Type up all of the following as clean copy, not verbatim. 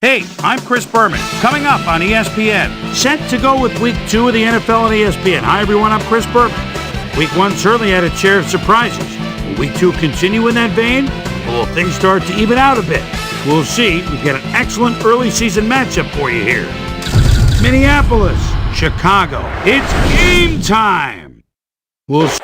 Hey, I'm Chris Berman. Coming up on ESPN. Set to go with Week 2 of the NFL on ESPN. Hi, everyone. I'm Chris Berman. Week 1 certainly had a share of surprises. Will Week 2 continue in that vein? Or will things start to even out a bit? We'll see. We've got an excellent early season matchup for you here. Minneapolis, Chicago. It's game time. We'll see.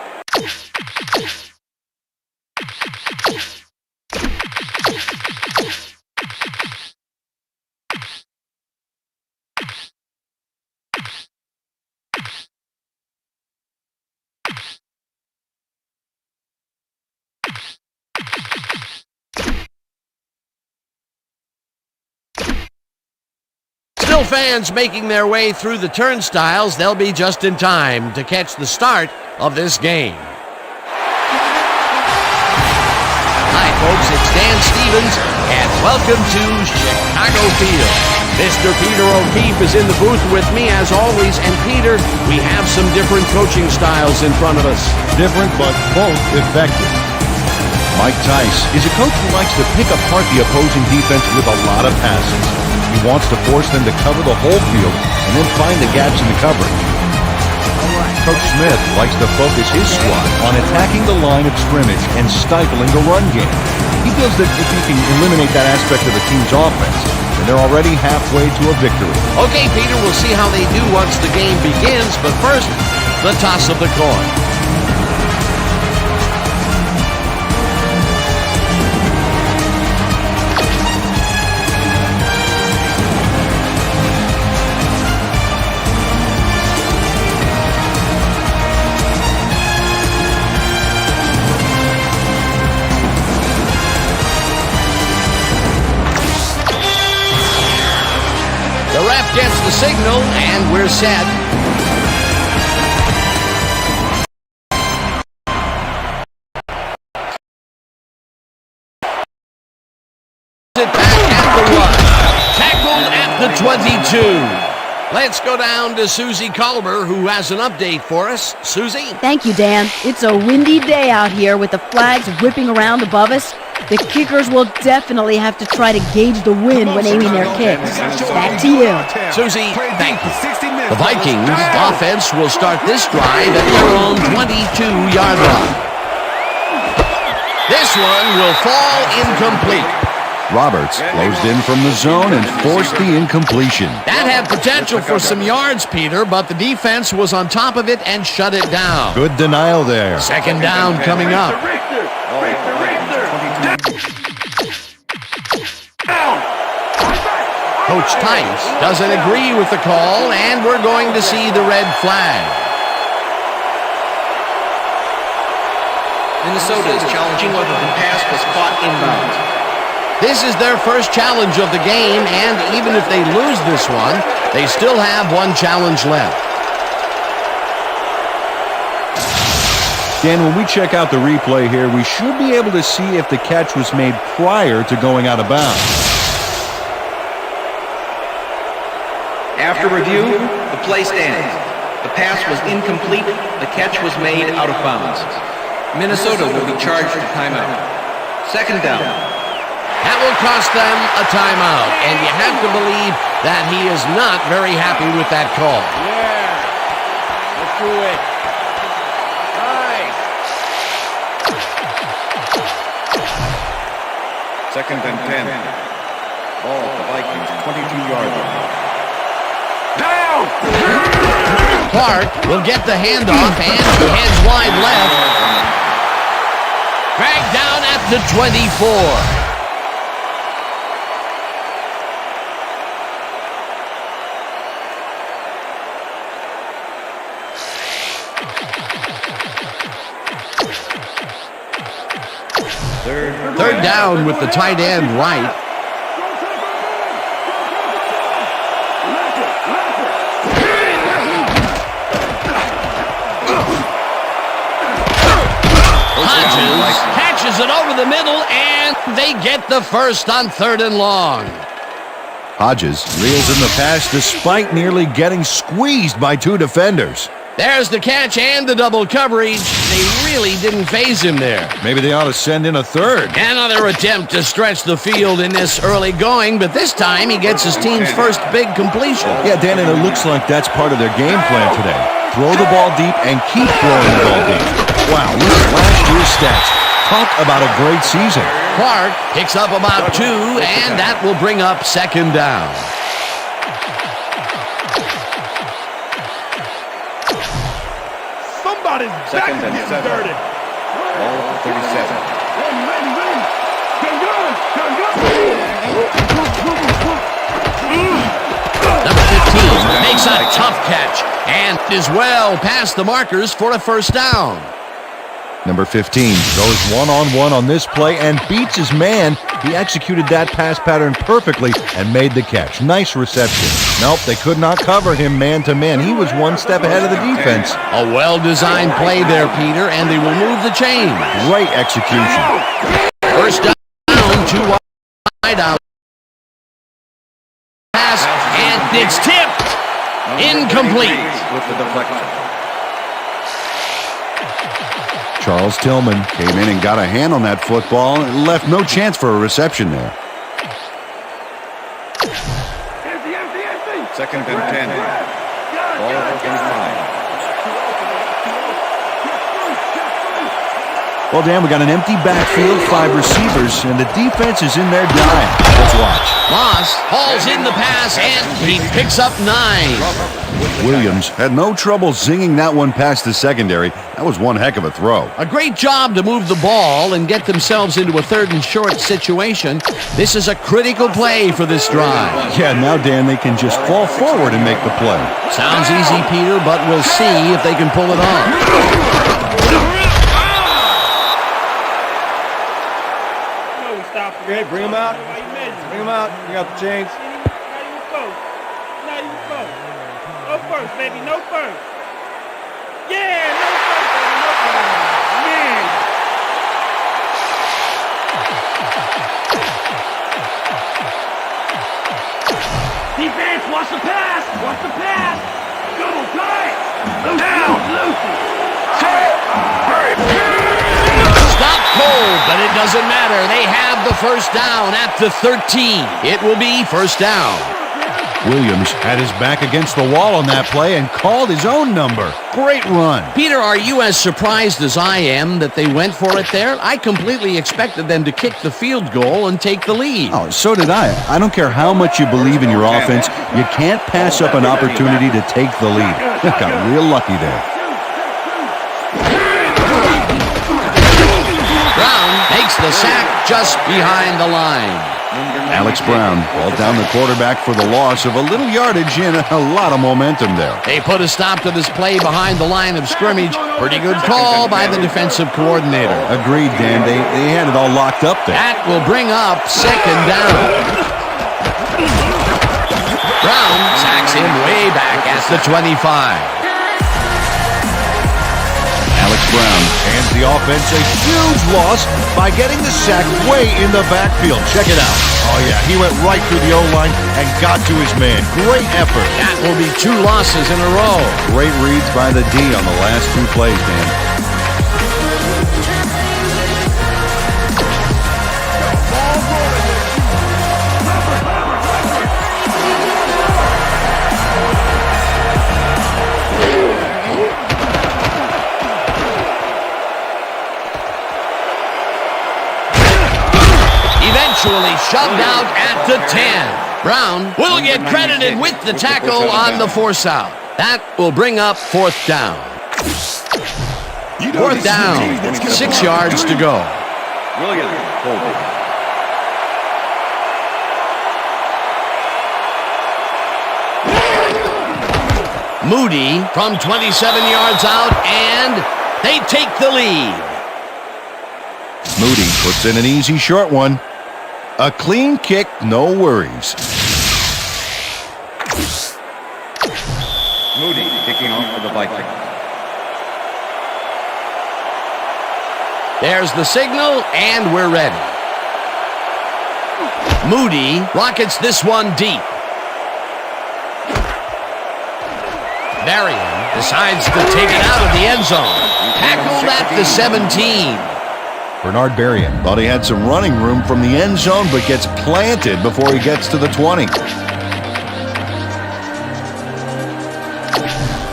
Still fans making their way through the turnstiles. They'll be just in time to catch the start of this game. Hi, folks. It's Dan Stevens, and welcome to Chicago Field. Mr. Peter O'Keefe is in the booth with me, as always. And, Peter, we have some different coaching styles in front of us. Different, but both effective. Mike Tice is a coach who likes to pick apart the opposing defense with a lot of passes. He wants to force them to cover the whole field and then find the gaps in the coverage. Coach Smith likes to focus his squad on attacking the line of scrimmage and stifling the run game. He feels that if he can eliminate that aspect of the team's offense, then they're already halfway to a victory. Okay, Peter, we'll see how they do once the game begins, but first, the toss of the coin. The ref gets the signal, and we're set. It back at the 1. Tackled at the 22. Let's go down to Susie Culber, who has an update for us. Susie? Thank you, Dan. It's a windy day out here with the flags whipping around above us. The kickers will definitely have to try to gauge the wind when aiming their kicks. Back to you. Susie, thank you. The Vikings offense will start this drive at their own 22-yard line. This one will fall incomplete. Roberts closed in from the zone and forced the incompletion. That had potential for some yards, Peter, but the defense was on top of it and shut it down. Good denial there. Second down coming up. Coach Tice doesn't agree with the call, and we're going to see the red flag. Minnesota is challenging whether the pass was caught inbounds. This is their first challenge of the game, and even if they lose this one, they still have one challenge left. Dan, when we check out the replay here, we should be able to see if the catch was made prior to going out of bounds. After review, the play stands. The pass was incomplete. The catch was made out of bounds. Minnesota will be charged with timeout. Second down. That will cost them a timeout, and you have to believe that he is not very happy with that call. Yeah, let's do it. Nice. Second and 10. Ball at the Vikings, 22-yard line. Down! Clark will get the handoff, and he heads wide left. Dragged down at the 24. Third down with the tight end right. Hodges catches it over the middle, and they get the first on 3rd and long. Hodges reels in the pass despite nearly getting squeezed by two defenders. There's the catch and the double coverage. They really didn't faze him there. Maybe they ought to send in a third. Another attempt to stretch the field in this early going, but this time he gets his team's first big completion. Yeah, Dan, and it looks like that's part of their game plan today. Throw the ball deep and keep throwing the ball deep. Wow, look at last year's stats. Talk about a great season. Clark picks up about 2, and that will bring up second down. Second and 7. Ball at the 37. Number 15 makes a tough catch and is well past the markers for a first down. Number 15 goes one-on-one on this play and beats his man. He executed that pass pattern perfectly and made the catch. Nice reception. Nope, they could not cover him man-to-man. He was one step ahead of the defense. A well-designed play there, Peter, and they will move the chain. Great execution. First down, 2 wide out. Pass, and it's tipped. Incomplete. With the deflection. Charles Tillman came in and got a hand on that football and left no chance for a reception there. Second and 10. Ball at the 5. Well, Dan, we got an empty backfield, 5 receivers, and the defense is in their dime. Let's watch. Moss hauls in the pass, and he picks up 9. Williams had no trouble zinging that one past the secondary. That was one heck of a throw. A great job to move the ball and get themselves into a 3rd and short situation. This is a critical play for this drive. Yeah, now, Dan, they can just fall forward and make the play. Sounds easy, Peter, but we'll see if they can pull it off. Okay, bring him out. Bring him out. You got the chains. No first, baby. No first. Yeah, no first, baby. No first. Man. Defense, watch the pass. Watch the pass. Go, guys. Lucy. Stop cold, but it doesn't matter. They have the first down at the 13. It will be first down. Williams had his back against the wall on that play and called his own number. Great run. Peter, are you as surprised as I am that they went for it there? I completely expected them to kick the field goal and take the lead. Oh, so did I. I don't care how much you believe in your offense, you can't pass up an opportunity to take the lead. Got real lucky there. Brown makes the sack just behind the line. Alex Brown ball down the quarterback for the loss of a little yardage and a lot of momentum there. They put a stop to this play behind the line of scrimmage. Pretty good call by the defensive coordinator. Agreed, Dan. They had it all locked up there. That will bring up second down. Brown sacks him way back at the 25. Alex Brown hands the offense a huge loss by getting the sack way in the backfield. Check it out. Oh, yeah, he went right through the O-line and got to his man. Great effort. That will be 2 losses in a row. Great reads by the D on the last 2 plays, Dan. Eventually shoved out at the 10. Brown will get credited with the tackle on the force out. That will bring up 4th down. 4th down, 6 yards to go. Williams, hold. Moody from 27 yards out, and they take the lead. Moody puts in an easy short one. A clean kick, no worries. Moody kicking off for the Vikings. There's the signal, and we're ready. Moody rockets this one deep. Marion decides to take it out of the end zone. Tackled at the 17. Bernard Berrien thought he had some running room from the end zone, but gets planted before he gets to the 20.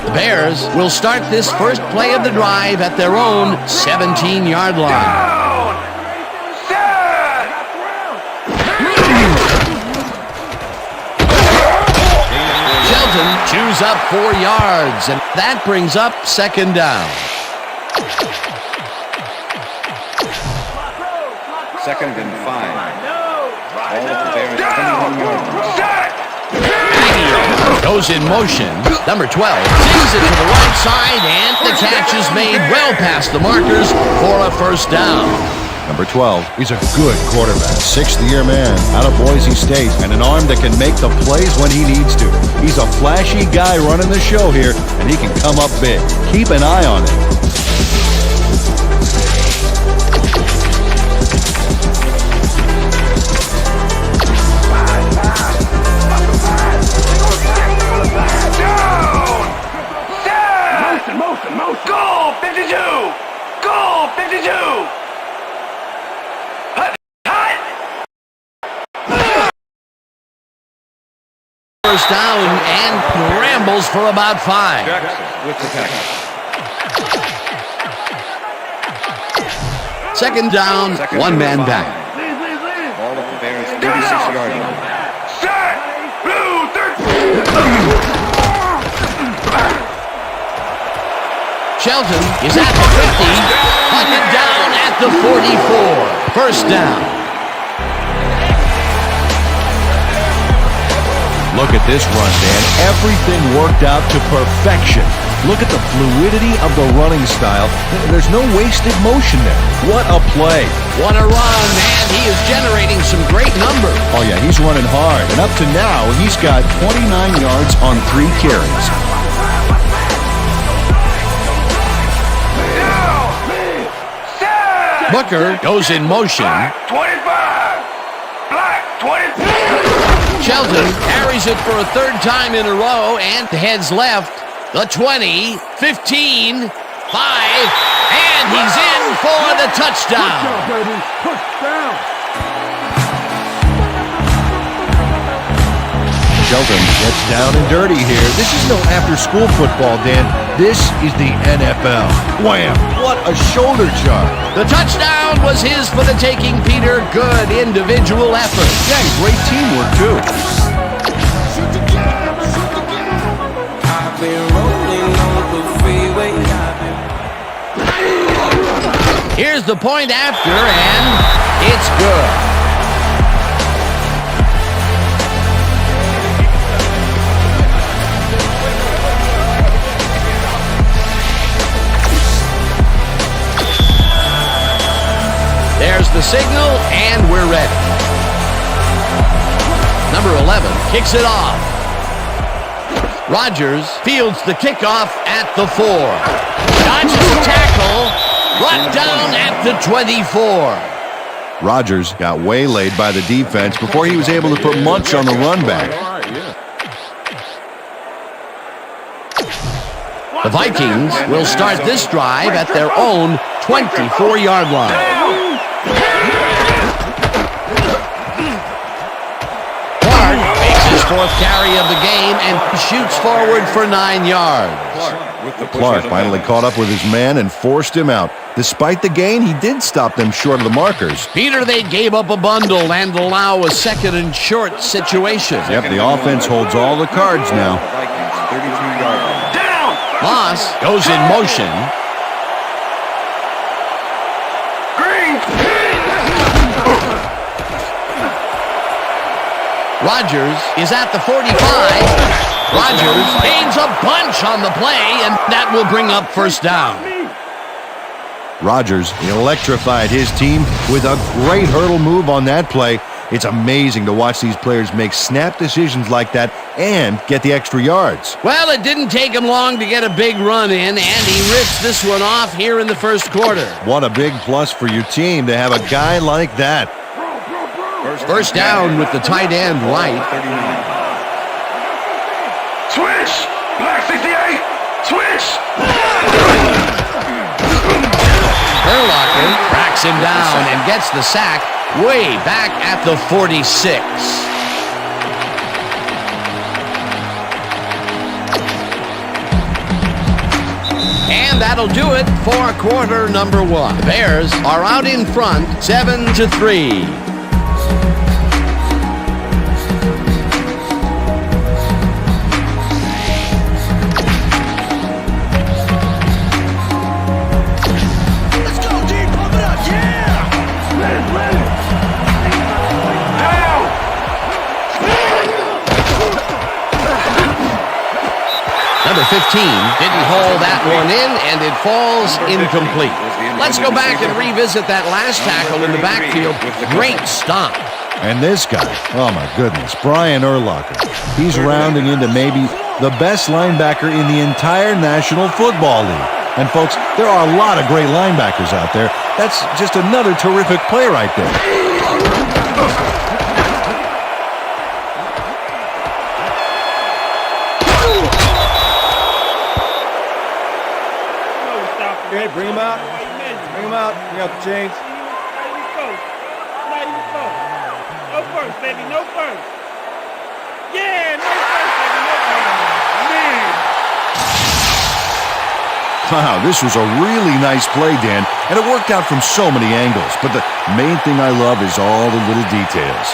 The Bears will start this first play of the drive at their own 17-yard line. Shelton chews up 4 yards, and that brings up second down. Second and 5. All of the Bears 21 yards. Goes in motion. Number 12 sends it to the right side, and the catch is made well past the markers for a first down. Number 12, he's a good quarterback. Sixth-year man out of Boise State, and an arm that can make the plays when he needs to. He's a flashy guy running the show here, and he can come up big. Keep an eye on him. Goal 52! Goal 52! First down and rambles for about 5. Jackson with the tackle. Second down, one man back. All of the Bears 36-yard line. Set! Blue 13! Shelton is at the 50, hunted down at the 44. First down. Look at this run, Dan. Everything worked out to perfection. Look at the fluidity of the running style. There's no wasted motion there. What a play. What a run, and he is generating some great numbers. Oh, yeah, he's running hard. And up to now, he's got 29 yards on 3 carries. Booker goes in motion. Black 25! Black 25! Shelton carries it for a third time in a row and heads left. The 20, 15, 5, and he's in for the touchdown. Shelton gets down and dirty here. This is no after-school football, Dan. This is the NFL. Wham! What a shoulder charge. The touchdown was his for the taking, Peter. Good individual effort. Yeah, great teamwork, too. Here's the point after, and it's good. There's the signal, and we're ready. Number 11 kicks it off. Rodgers fields the kickoff at the 4. Dodges the tackle, brought down at the 24. Rodgers got waylaid by the defense before he was able to put much on the run back. The Vikings will start this drive at their own 24-yard line. Fourth carry of the game and shoots forward for 9 yards. Clark finally caught up with his man and forced him out. Despite the gain, he did stop them short of the markers. Peter, they gave up a bundle and allow a second and short situation. Yep, the offense holds all the cards now. Vikings 32-yard line. Down! Moss goes in motion. Rodgers is at the 45. Rodgers gains a bunch on the play, and that will bring up first down. Rodgers electrified his team with a great hurdle move on that play. It's amazing to watch these players make snap decisions like that and get the extra yards. Well, it didn't take him long to get a big run in, and he rips this one off here in the first quarter. What a big plus for your team to have a guy like that. First down with the tight end right. Switch! Black 68! Switch! Urlacher tracks him down and gets the sack way back at the 46. And that'll do it for quarter number one. The Bears are out in front, 7-3. Number 15 didn't haul that one in, and it falls incomplete. Let's go back and revisit that last tackle in the backfield. Great stop. And this guy, oh my goodness, Brian Urlacher. He's rounding into maybe the best linebacker in the entire National Football League. And folks, there are a lot of great linebackers out there. That's just another terrific play right there. Okay, bring him out. Bring him out. Bring out the chains. No first, baby. No first. Yeah, no first, baby. No first. Man. Wow, this was a really nice play, Dan, and it worked out from so many angles. But the main thing I love is all the little details.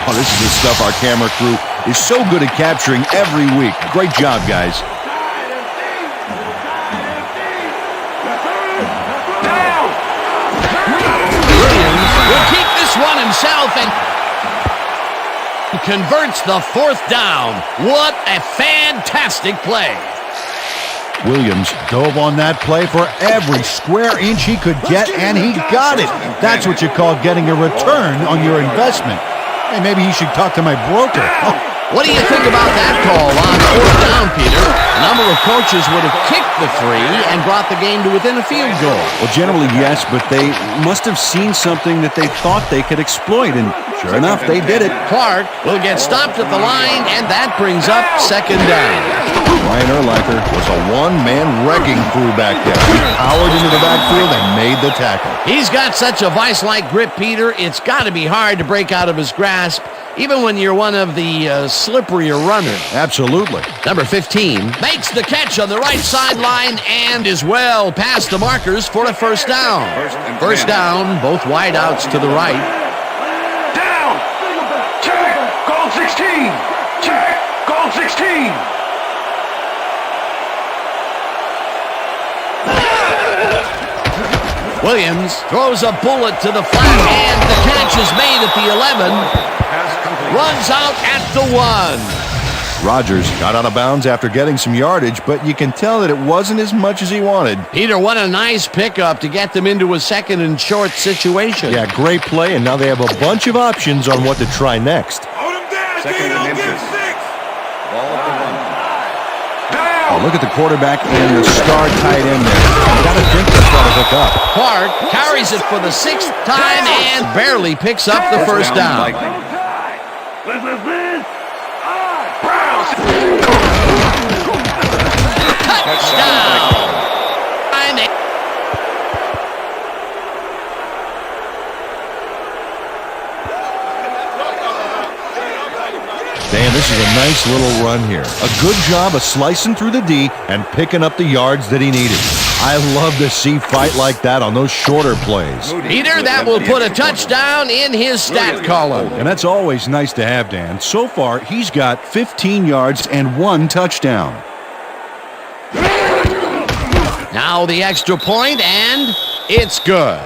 Oh, this is the stuff our camera crew is so good at capturing every week. Great job, guys. Will keep this one himself and converts the fourth down. What a fantastic play. Williams dove on that play for every square inch he could get, and he got it. That's what you call getting a return on your investment. Hey, maybe he should talk to my broker. What do you think about that call on fourth down, Peter? A number of coaches would have kicked the three and brought the game to within a field goal. Well, generally, yes, but they must have seen something that they thought they could exploit, and sure enough, they did it. Clark will get stopped at the line, and that brings up second down. Brian Urlacher was a one-man wrecking crew back there. He powered into the backfield and made the tackle. He's got such a vice-like grip, Peter. It's got to be hard to break out of his grasp, even when you're one of the slipperier runners. Absolutely. Number 15 makes the catch on the right sideline and is well past the markers for a first down. First down, both wideouts to the right. Down! Check! Goal 16! Check! Goal 16! Williams throws a bullet to the flat, and the catch is made at the 11. Runs out at the 1. Rodgers got out of bounds after getting some yardage, but you can tell that it wasn't as much as he wanted. Peter, what a nice pickup to get them into a second and short situation. Yeah, great play, and now they have a bunch of options on what to try next. Hold him down, second and inches. Ball at the 1. Oh, look at the quarterback and the star tight end there. You got to think they'll try to hook up. Clark carries it for the 6th time and barely picks up the first down. Touchdown! Dan, this is a nice little run here. A good job of slicing through the D and picking up the yards that he needed. I love to see fight like that on those shorter plays. Peter, that will put a touchdown in his stat column. And that's always nice to have, Dan. So far, he's got 15 yards and 1 touchdown. Now the extra point, and it's good.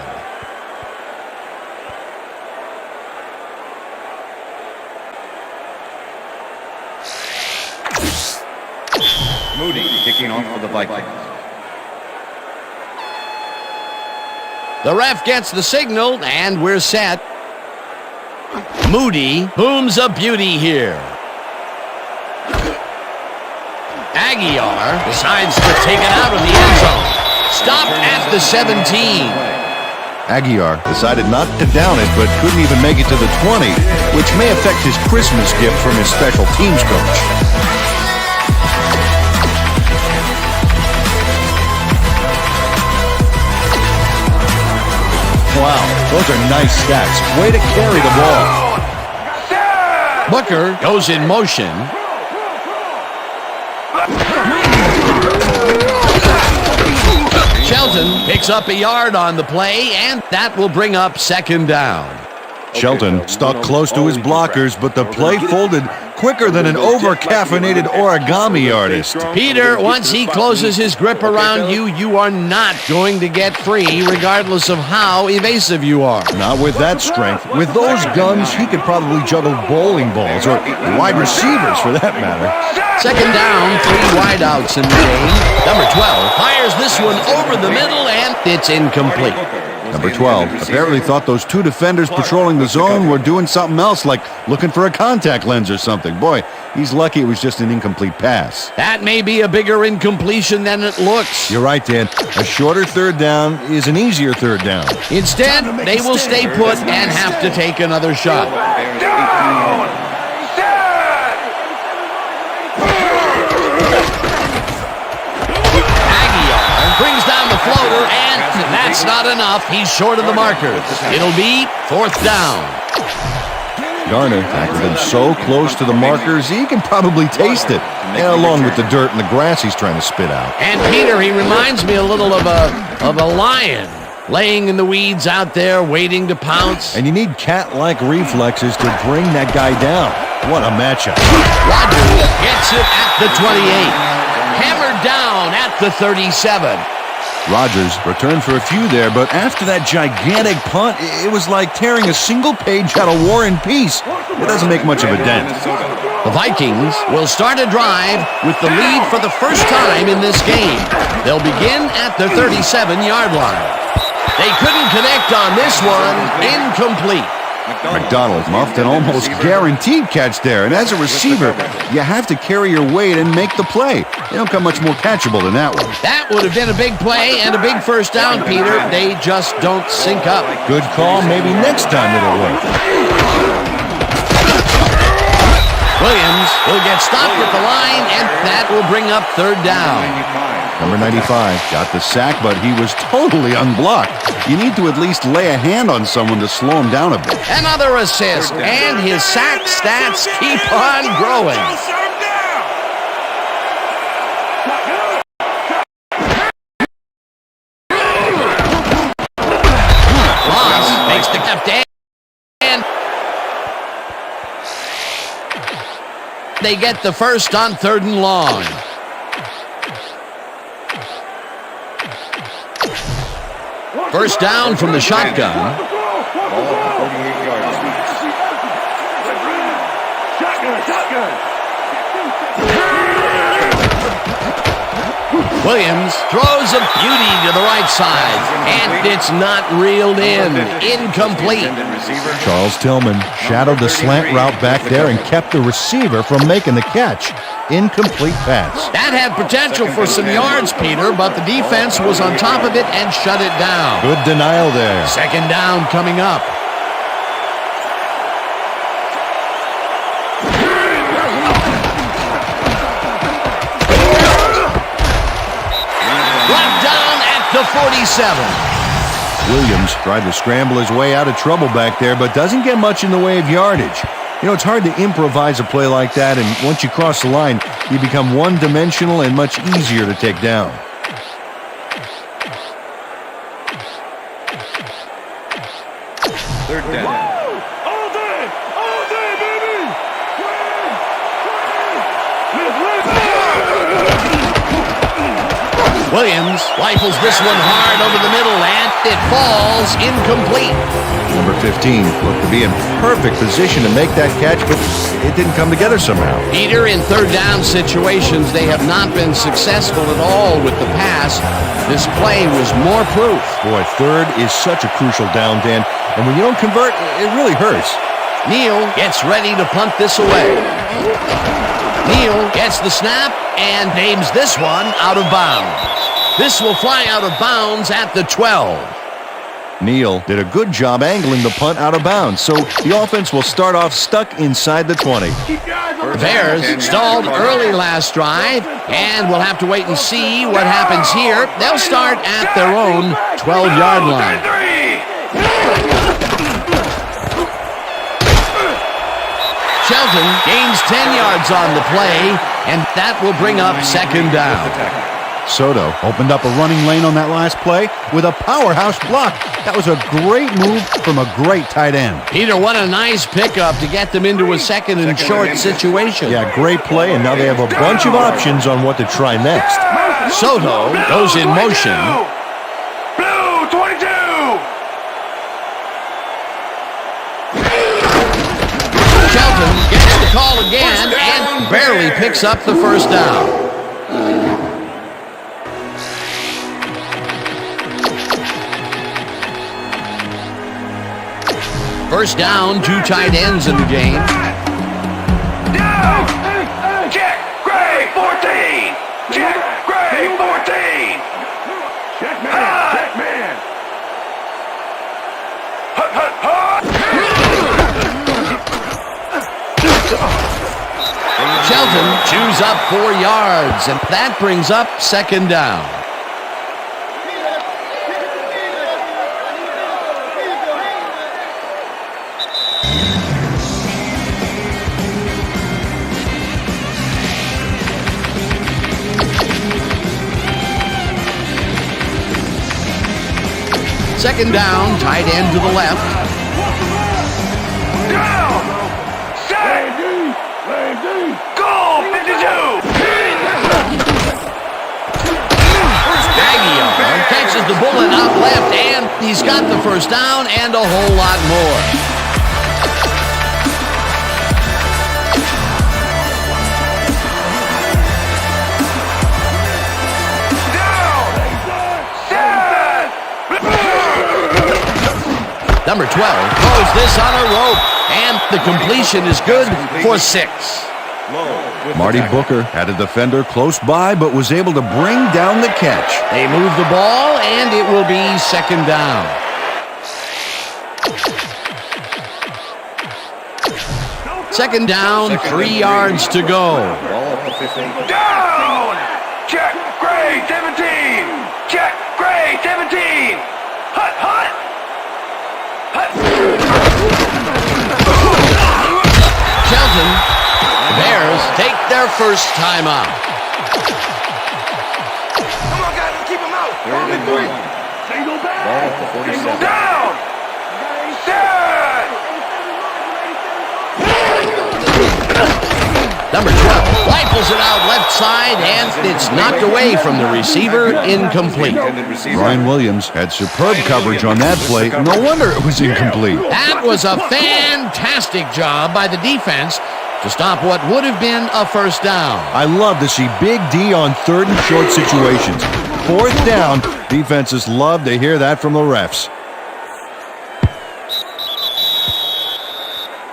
Moody kicking off for the Vikings. The ref gets the signal, and we're set. Moody booms a beauty here. Aguilar decides to take it out of the end zone. Stopped at the 17. Aguilar decided not to down it, but couldn't even make it to the 20, which may affect his Christmas gift from his special teams coach. Wow, those are nice stats. Way to carry the ball. Booker goes in motion. Shelton picks up a yard on the play, and that will bring up second down. Shelton stuck close to his blockers, but the play folded quicker than an over-caffeinated origami artist. Peter, once he closes his grip around you, you are not going to get free, regardless of how evasive you are. Not with that strength. With those guns, he could probably juggle bowling balls, or wide receivers for that matter. Second down, 3 wideouts in the game. Number 12 fires this one over the middle, and it's incomplete. Number 12 apparently thought those 2 defenders patrolling the zone were doing something else, like looking for a contact lens or something. Boy, he's lucky it was just an incomplete pass. That may be a bigger incompletion than it looks. You're right, Dan. A shorter third down is an easier third down. Instead, they will stay put and have to take another shot. Aguilar brings down the floater, and that's not enough. He's short of the markers. It'll be 4th down. Garner tackled him so close to the markers, he can probably taste it, along with the dirt and the grass he's trying to spit out. And Peter, he reminds me a little of a lion laying in the weeds out there waiting to pounce. And you need cat-like reflexes to bring that guy down. What a matchup. Rogers gets it at the 28. Hammered down at the 37. Rodgers returned for a few there, but after that gigantic punt, it was like tearing a single page out of War and Peace. It doesn't make much of a dent. The Vikings will start a drive with the lead for the first time in this game. They'll begin at the 37-yard line. They couldn't connect on this one. Incomplete. McDonald muffed an almost guaranteed catch there, and as a receiver, you have to carry your weight and make the play. They don't come much more catchable than that one. That would have been a big play and a big first down, Peter. They just don't sync up. Good call. Maybe next time it'll work. Williams will get stopped at the line, and that will bring up 3rd down. Number 95 got the sack, but he was totally unblocked. You need to at least lay a hand on someone to slow him down a bit. Another assist, and his sack stats keep on growing. Moss makes the left and they get the first on 3rd and long. First down from the shotgun. Williams throws a beauty to the right side, and it's not reeled in. Incomplete. Charles Tillman shadowed the slant route back there and kept the receiver from making the catch. Incomplete pass. That had potential for some yards, Peter, but the defense was on top of it and shut it down. Good denial there. Second down coming up. Brought down at the 47. Williams tried to scramble his way out of trouble back there, but doesn't get much in the way of yardage. You know, it's hard to improvise a play like that, and once you cross the line, you become one-dimensional and much easier to take down. Third down. All day, baby! Williams rifles this one hard over the middle, and it falls incomplete. Number 15 looked to be in perfect position to make that catch, but it didn't come together somehow. Peter, in third down situations, they have not been successful at all with the pass. This play was more proof. Boy, third is such a crucial down, Dan, and when you don't convert, it really hurts. Neal gets ready to punt this away. Neal gets the snap and aims this one out of bounds. This will fly out of bounds at the 12. Neal did a good job angling the punt out of bounds, so the offense will start off stuck inside the 20. The Bears stalled early last drive, and we'll have to wait and see what happens here. They'll start at their own 12-yard line. Shelton gains 10 yards on the play, and that will bring up second down. Soto opened up a running lane on that last play with a powerhouse block. That was a great move from a great tight end. Peter, what a nice pickup to get them into a second and short situation. Yeah, great play, and now they have a bunch of options on what to try next. Soto goes in motion. Blue 22. Shelton gets the call again and barely picks up the first down. First down, two tight ends in the game. Down. Check. Gray 14. Check. Gray 14. Check man. Check man. Hut hut hut. Shelton chews up 4 yards, and that brings up second down. Second down, tight end to the left. Down. Set. Goal 52. Aguilar catches the bullet out left, and he's got the first down and a whole lot more. Number 12 throws this on a rope, and the completion is good for 6. Marty Booker had a defender close by, but was able to bring down the catch. They move the ball, and it will be second down. Second down, 3 yards to go. Down. Check. Gray 17. Check. Gray 17. Hut hut. Shelton, the Bears take their first timeout. Come on, guys, keep him out. Third and 1. Single back. Ball at the 47. Down. Set. Number 12 rifles it out left side, and it's knocked away from the receiver, incomplete. Ryan Williams had superb coverage on that play. No wonder it was incomplete. That was a fantastic job by the defense to stop what would have been a first down. I love to see Big D on third and short situations. Fourth down, defenses love to hear that from the refs.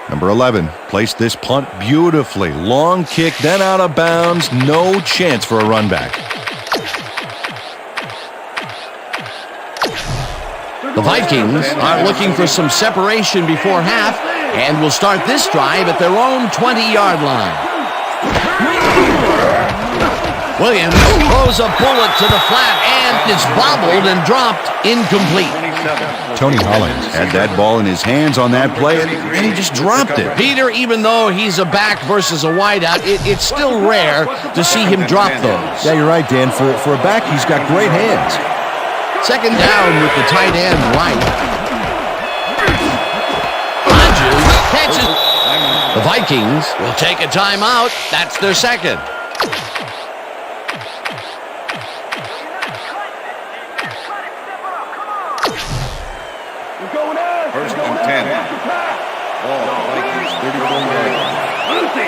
Number 11 placed this punt beautifully. Long kick, then out of bounds. No chance for a run back. The Vikings are looking for some separation before half and will start this drive at their own 20-yard line. Williams throws a bullet to the flat, and it's bobbled and dropped incomplete. Tony Hollins had that ball in his hands on that play, and he just dropped it. Peter, even though he's a back versus a wideout, it's still rare to see him drop those. Yeah, you're right, Dan. For a back, he's got great hands. Second down with the tight end right. Hodges catches. The Vikings will take a timeout. That's their second. First and 10. Ball, Vikings 34 yards. Lucy.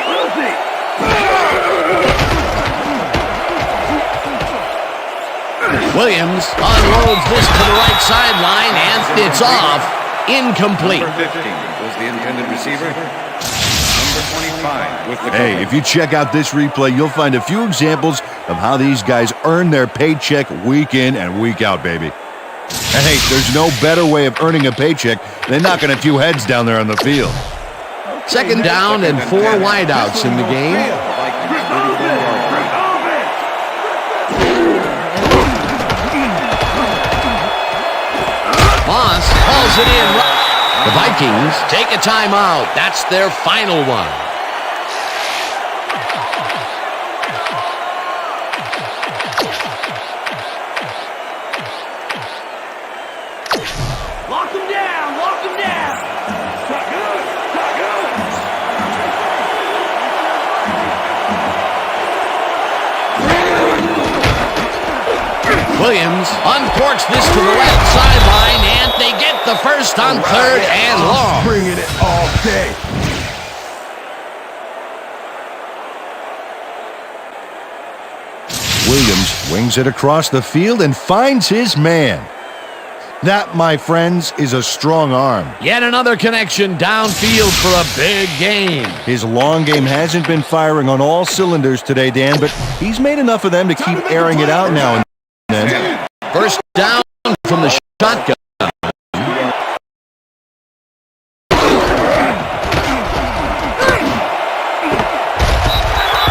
Williams unloads this to the right sideline, and it's off. Incomplete. Number 15 was the intended receiver. Number 25 with the Hey, if you check out this replay, you'll find a few examples of how these guys earn their paycheck week in and week out, baby. And hey, there's no better way of earning a paycheck than knocking a few heads down there on the field. Second down and 4 wideouts in the game. Vikings 34 yards. Moss hauls it in. The Vikings take a timeout. That's their final one. Williams uncorks this to the left sideline, and they get the first on third and long. Bringing it all day. Williams wings it across the field and finds his man. That, my friends, is a strong arm. Yet another connection downfield for a big game. His long game hasn't been firing on all cylinders today, Dan, but he's made enough of them to keep airing it out now and then. First down from the shotgun.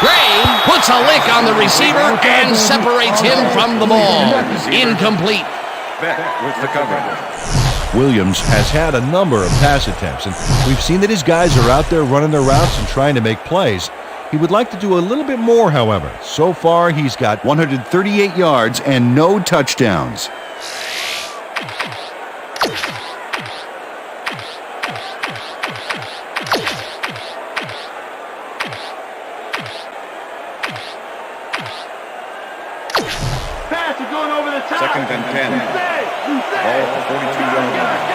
Gray puts a lick on the receiver and separates him from the ball. Incomplete. With the coverage. Williams has had a number of pass attempts, and we've seen that his guys are out there running their routes and trying to make plays. He would like to do a little bit more, however. So far, he's got 138 yards and no touchdowns. Pass is going over the top. Second and 10. Ball at the 42-yard line.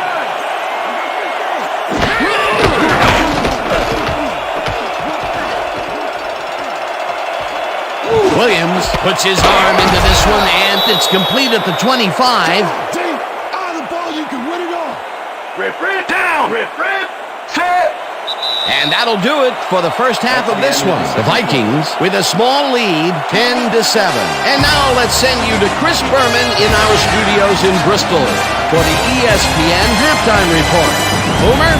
Williams puts his arm into this one, and it's complete at the 25. Out of the ball, you can win it all. Rip, Down. Set. And that'll do it for the first half of this one. The Vikings with a small lead, 10-7. And now let's send you to Chris Berman in our studios in Bristol for the ESPN halftime report. Boomer?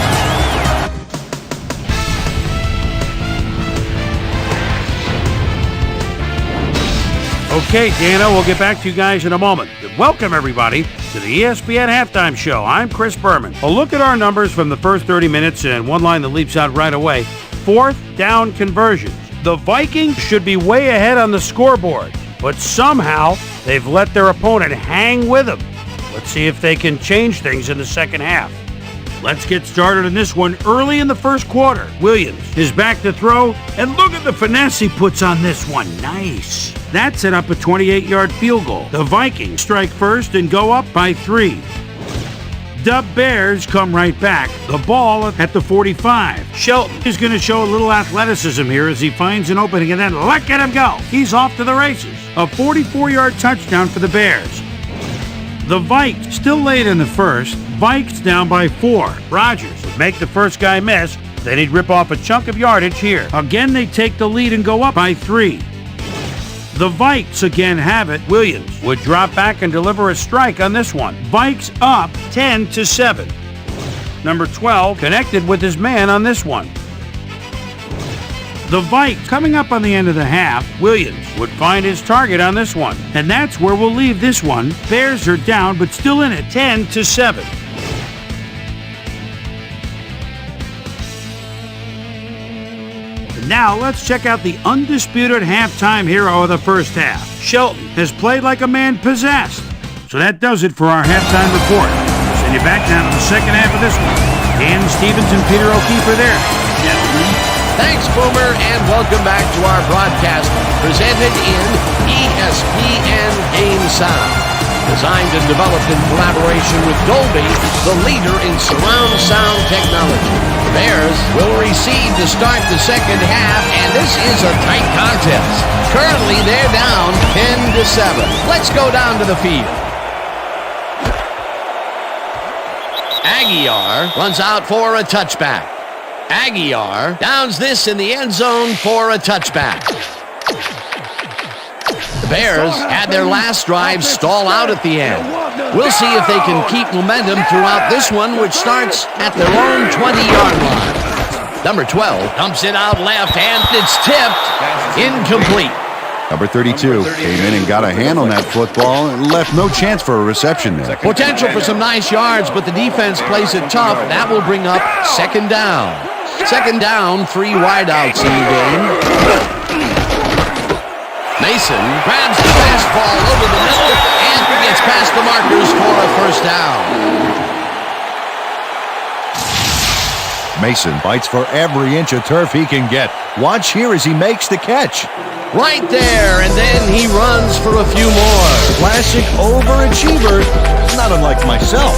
Okay, Dana, we'll get back to you guys in a moment. Welcome, everybody, to the ESPN Halftime Show. I'm Chris Berman. A look at our numbers from the first 30 minutes and one line that leaps out right away. Fourth down conversions. The Vikings should be way ahead on the scoreboard, but somehow they've let their opponent hang with them. Let's see if they can change things in the second half. Let's get started in this one early in the first quarter. Williams is back to throw, and look at the finesse he puts on this one. Nice. That set up a 28-yard field goal. The Vikings strike first and go up by 3. The Bears come right back. The ball at the 45. Shelton is going to show a little athleticism here as he finds an opening, and then look at him go. He's off to the races. A 44-yard touchdown for the Bears. The Vikes still late in the first. Vikes down by 4. Rodgers would make the first guy miss. Then he'd rip off a chunk of yardage here. Again, they take the lead and go up by 3. The Vikes again have it. Williams would drop back and deliver a strike on this one. Vikes up 10-7. Number 12 connected with his man on this one. The Vikes coming up on the end of the half. Williams would find his target on this one. And that's where we'll leave this one. Bears are down, but still in it, 10-7. Now let's check out the undisputed halftime hero of the first half. Shelton has played like a man possessed. So that does it for our halftime report. We'll send you back down to the second half of this one. Dan Stevens and Peter O'Keefe are there. Gentlemen. Thanks, Boomer, and welcome back to our broadcast presented in ESPN Game Sound. Designed and developed in collaboration with Dolby, the leader in surround sound technology. The Bears will receive to start the second half, and this is a tight contest. Currently, they're down 10-7. Let's go down to the field. Aguiar runs out for a touchback. Aguiar downs this in the end zone for a touchback. The Bears had their last drive stall out at the end. We'll see if they can keep momentum throughout this one, which starts at their own 20-yard line. Number 12 dumps it out left, and it's tipped. Incomplete. Number 32 came in and got a hand on that football and left no chance for a reception there. Potential for some nice yards, but the defense plays it tough. That will bring up second down. Second down, 3 wideouts in the game. Mason grabs the fastball over the middle and gets past the markers for a first down. Mason fights for every inch of turf he can get. Watch here as he makes the catch. right there, and then he runs for a few more. Classic overachiever, not unlike myself.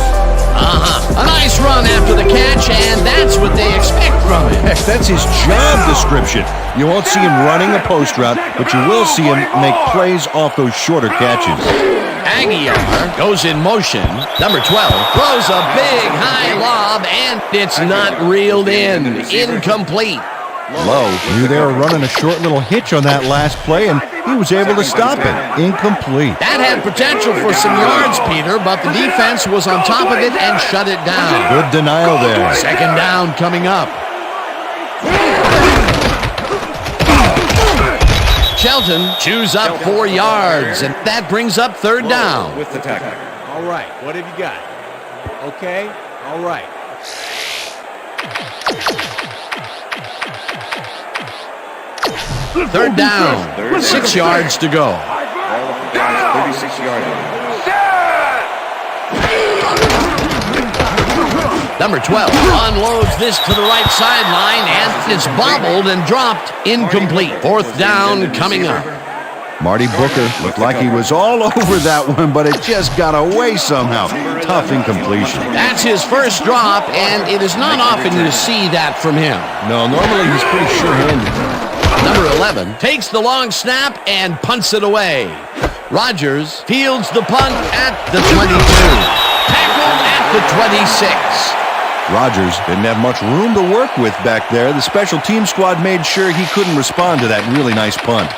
A nice run after the catch, and that's what they expect from him. Heck, that's his job description. You won't see him running a post route, but you will see him make plays off those shorter catches. Aguilar goes in motion. Number 12 throws a big high lob, and it's not reeled in. Incomplete. Lowe knew they were running a short little hitch on that last play, and he was able to stop it. Incomplete. That had potential for some yards, Peter, but the defense was on top of it and shut it down. Good denial there. Second down coming up. Shelton chews up 4 yards, and that brings up third down. With the tackle. All right, what have you got? Okay, all right. Third down, 6 yards to go. Ball at the 36-yard line. Number 12 unloads this to the right sideline, and it's bobbled and dropped. Incomplete. Fourth down coming up. Marty Booker looked like he was all over that one, but it just got away somehow. Tough incompletion. That's his first drop, and it is not often you see that from him. No, normally he's pretty sure-handed. Number 11 takes the long snap and punts it away. Rogers fields the punt at the 22. Tackled at the 26. Rogers didn't have much room to work with back there. The special team squad made sure he couldn't respond to that really nice punt.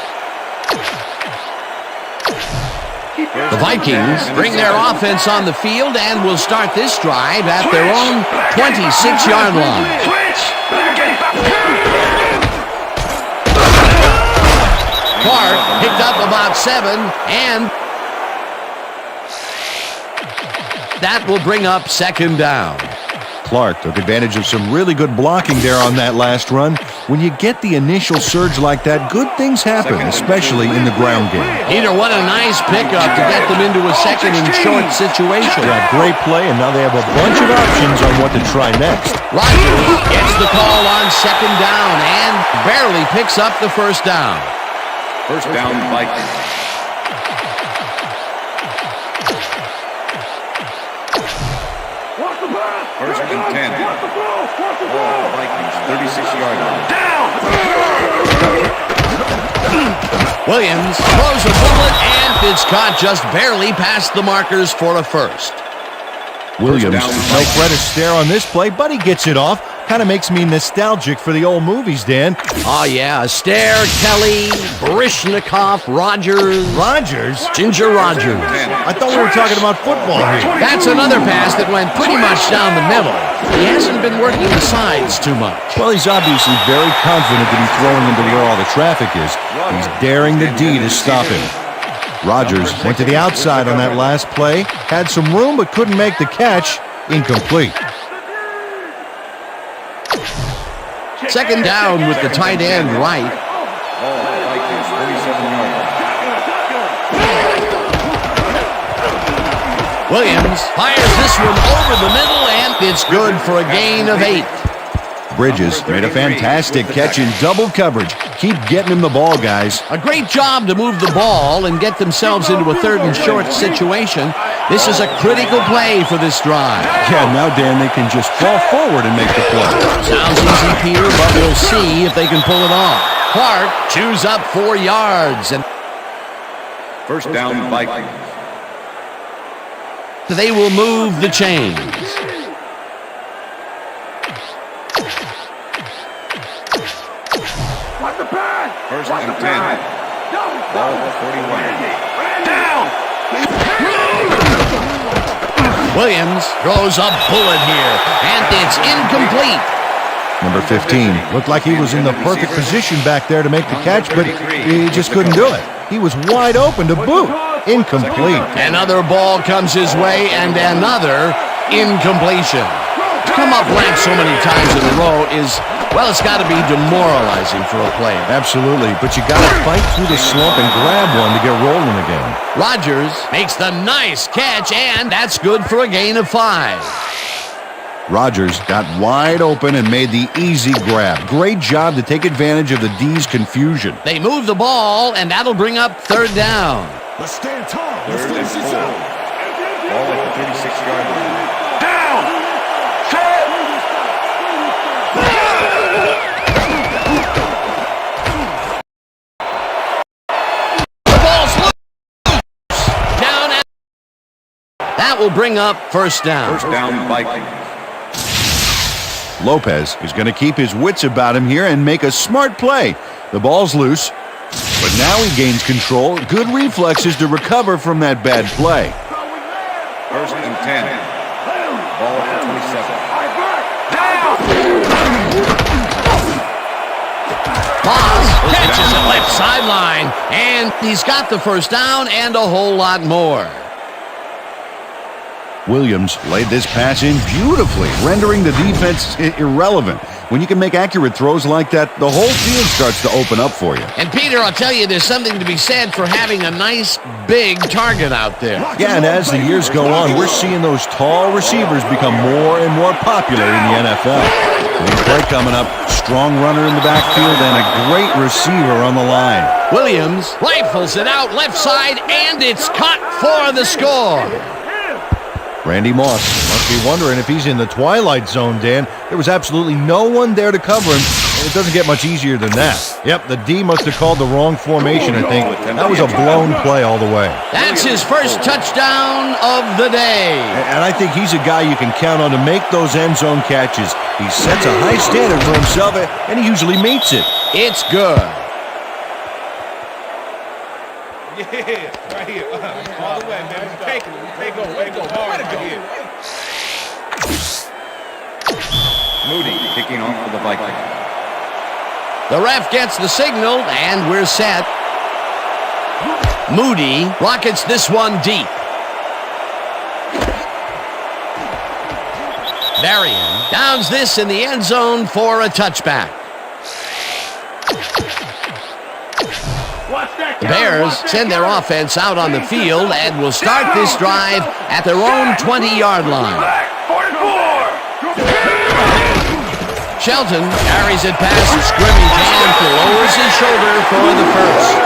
The Vikings bring their offense on the field and will start this drive at their own 26-yard line. Clark picked up about 7, and that will bring up second down. Clark took advantage of some really good blocking there on that last run. When you get the initial surge like that, good things happen, especially in the ground game. Peter, what a nice pickup to get them into a second and short situation. Yeah, great play, and now they have a bunch of options on what to try next. Rogers gets the call on second down and barely picks up the first down. First down, Vikings. First and 10. Ball, Vikings, 36-yard line. Williams throws a bullet, and it's caught just barely past the markers for a first. Williams, no credit stare on this play, but he gets it off. Kind of makes me nostalgic for the old movies, Dan. Oh, yeah. Astaire, Kelly, Barishnikov, Rogers. Rogers? Ginger Rogers. I thought we were talking about football here. That's another pass that went pretty much down the middle. He hasn't been working the sides too much. Well, he's obviously very confident that he's throwing into where all the traffic is. He's daring the D to stop him. Rogers went to the outside on that last play, had some room but couldn't make the catch. Incomplete. Second down with the tight end right. Ball, Vikings, 37-yard line. Williams fires this one over the middle, and it's good for a gain of 8. Bridges made a fantastic catch in double coverage. Keep getting him the ball, guys. A great job to move the ball and get themselves into a third and short situation. This is a critical play for this drive. Yeah, now, Dan, they can just fall forward and make the play. Sounds easy, Peter, but we'll see if they can pull it off. Clark chews up 4 yards, and First down, Vikings. they will move the chains. First and 10. Ball, 41. Williams throws a bullet here, and it's incomplete. Number 15 looked like he was in the perfect position back there to make the catch, but he just couldn't do it. He was wide open to boot. Incomplete. Another ball comes his way, and another incompletion. To come up blank so many times in a row is, well, it's got to be demoralizing for a player. Absolutely, but you got to fight through the slump and grab one to get rolling again. Rogers makes the nice catch, and that's good for a gain of 5. Rodgers got wide open and made the easy grab. Great job to take advantage of the D's confusion. They move the ball, and that'll bring up third down. Let's stand tall. Let's finish this out. Ball at the 36-yard line. Down! Set! The ball's loose! Down at... That will bring up first down. First down, Vikings. Lopez is going to keep his wits about him here and make a smart play. The ball's loose, but now he gains control. Good reflexes to recover from that bad play. First and 10. Ball at the 27. Moss catches the left sideline, and he's got the first down and a whole lot more. Williams laid this pass in beautifully, rendering the defense irrelevant. When you can make accurate throws like that, the whole field starts to open up for you. And Peter, I'll tell you, there's something to be said for having a nice big target out there. Yeah, and as the years go on, we're seeing those tall receivers become more and more popular in the NFL. Big play coming up, strong runner in the backfield and a great receiver on the line. Williams rifles it out left side, and it's caught for the score. Randy Moss Must be wondering if he's in the twilight zone, Dan. There was absolutely no one there to cover him, and it doesn't get much easier than that. Yep, the D must have called the wrong formation, I think. That was a blown play all the way. That's his first touchdown of the day. And I think he's a guy you can count on to make those end zone catches. He sets a high standard for himself, and he usually meets it. It's good. Yeah, right here. All the way, man. Take it. Take it. Way to go. Hard right here. Moody kicking off for the Vikings. The ref gets the signal, and we're set. Moody rockets this one deep. Varian downs this in the end zone for a touchback. The Bears send their offense out on the field and will start this drive at their own 20-yard line. 44! Shelton carries it past the scrimmage and lowers his shoulder for the first.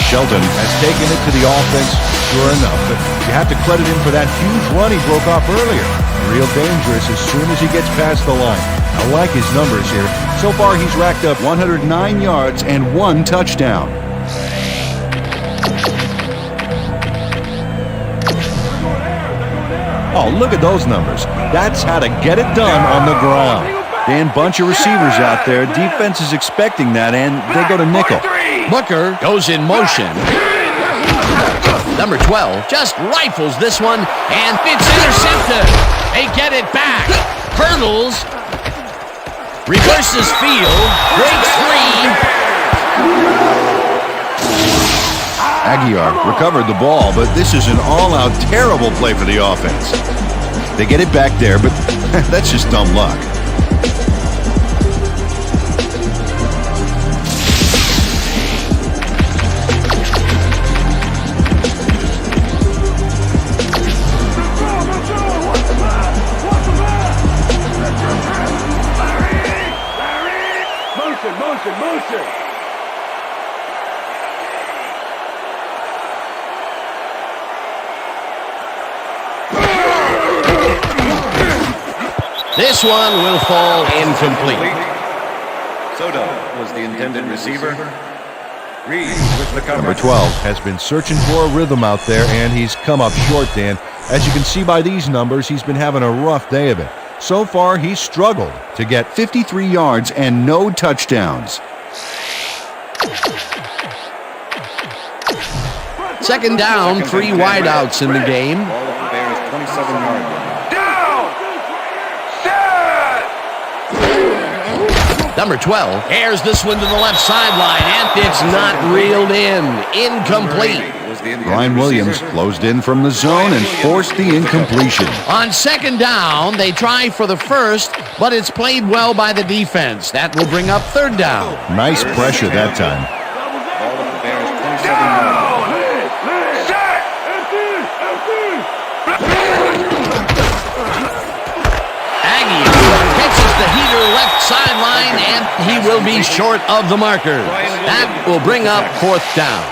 Shelton has taken it to the offense, sure enough, but you have to credit him for that huge run he broke off earlier. Real dangerous as soon as he gets past the line. I like his numbers here. So far, he's racked up 109 yards and 1 touchdown. Oh, look at those numbers. That's how to get it done on the ground. Dan, bunch of receivers out there. Defense is expecting that, and they go to nickel. Booker goes in motion. Number 12 just rifles this one, and it's intercepted. They get it back. Hurdles. Reverses field. Breaks free. Aguiar recovered the ball, but this is an all-out terrible play for the offense. They get it back there, but that's just dumb luck. Motion! This one will fall incomplete. Soto was the intended receiver. Reed with the cover. Number 12 has been searching for a rhythm out there, and he's come up short, Dan. As you can see by these numbers, he's been having a rough day of it. So far, he's struggled to get 53 yards and no touchdowns. Second down, 3 wideouts in the game. Ball at the Bears' 27-yard line. Down! Set! Number 12 airs this one to the left sideline, and it's not reeled in. Incomplete. Brian Williams closed in from the zone and forced the incompletion. On second down, they try for the first, but it's played well by the defense. That will bring up third down. Nice pressure that time. Ball at the Bears' 27-yard line. will be short of the markers. That will bring up fourth down.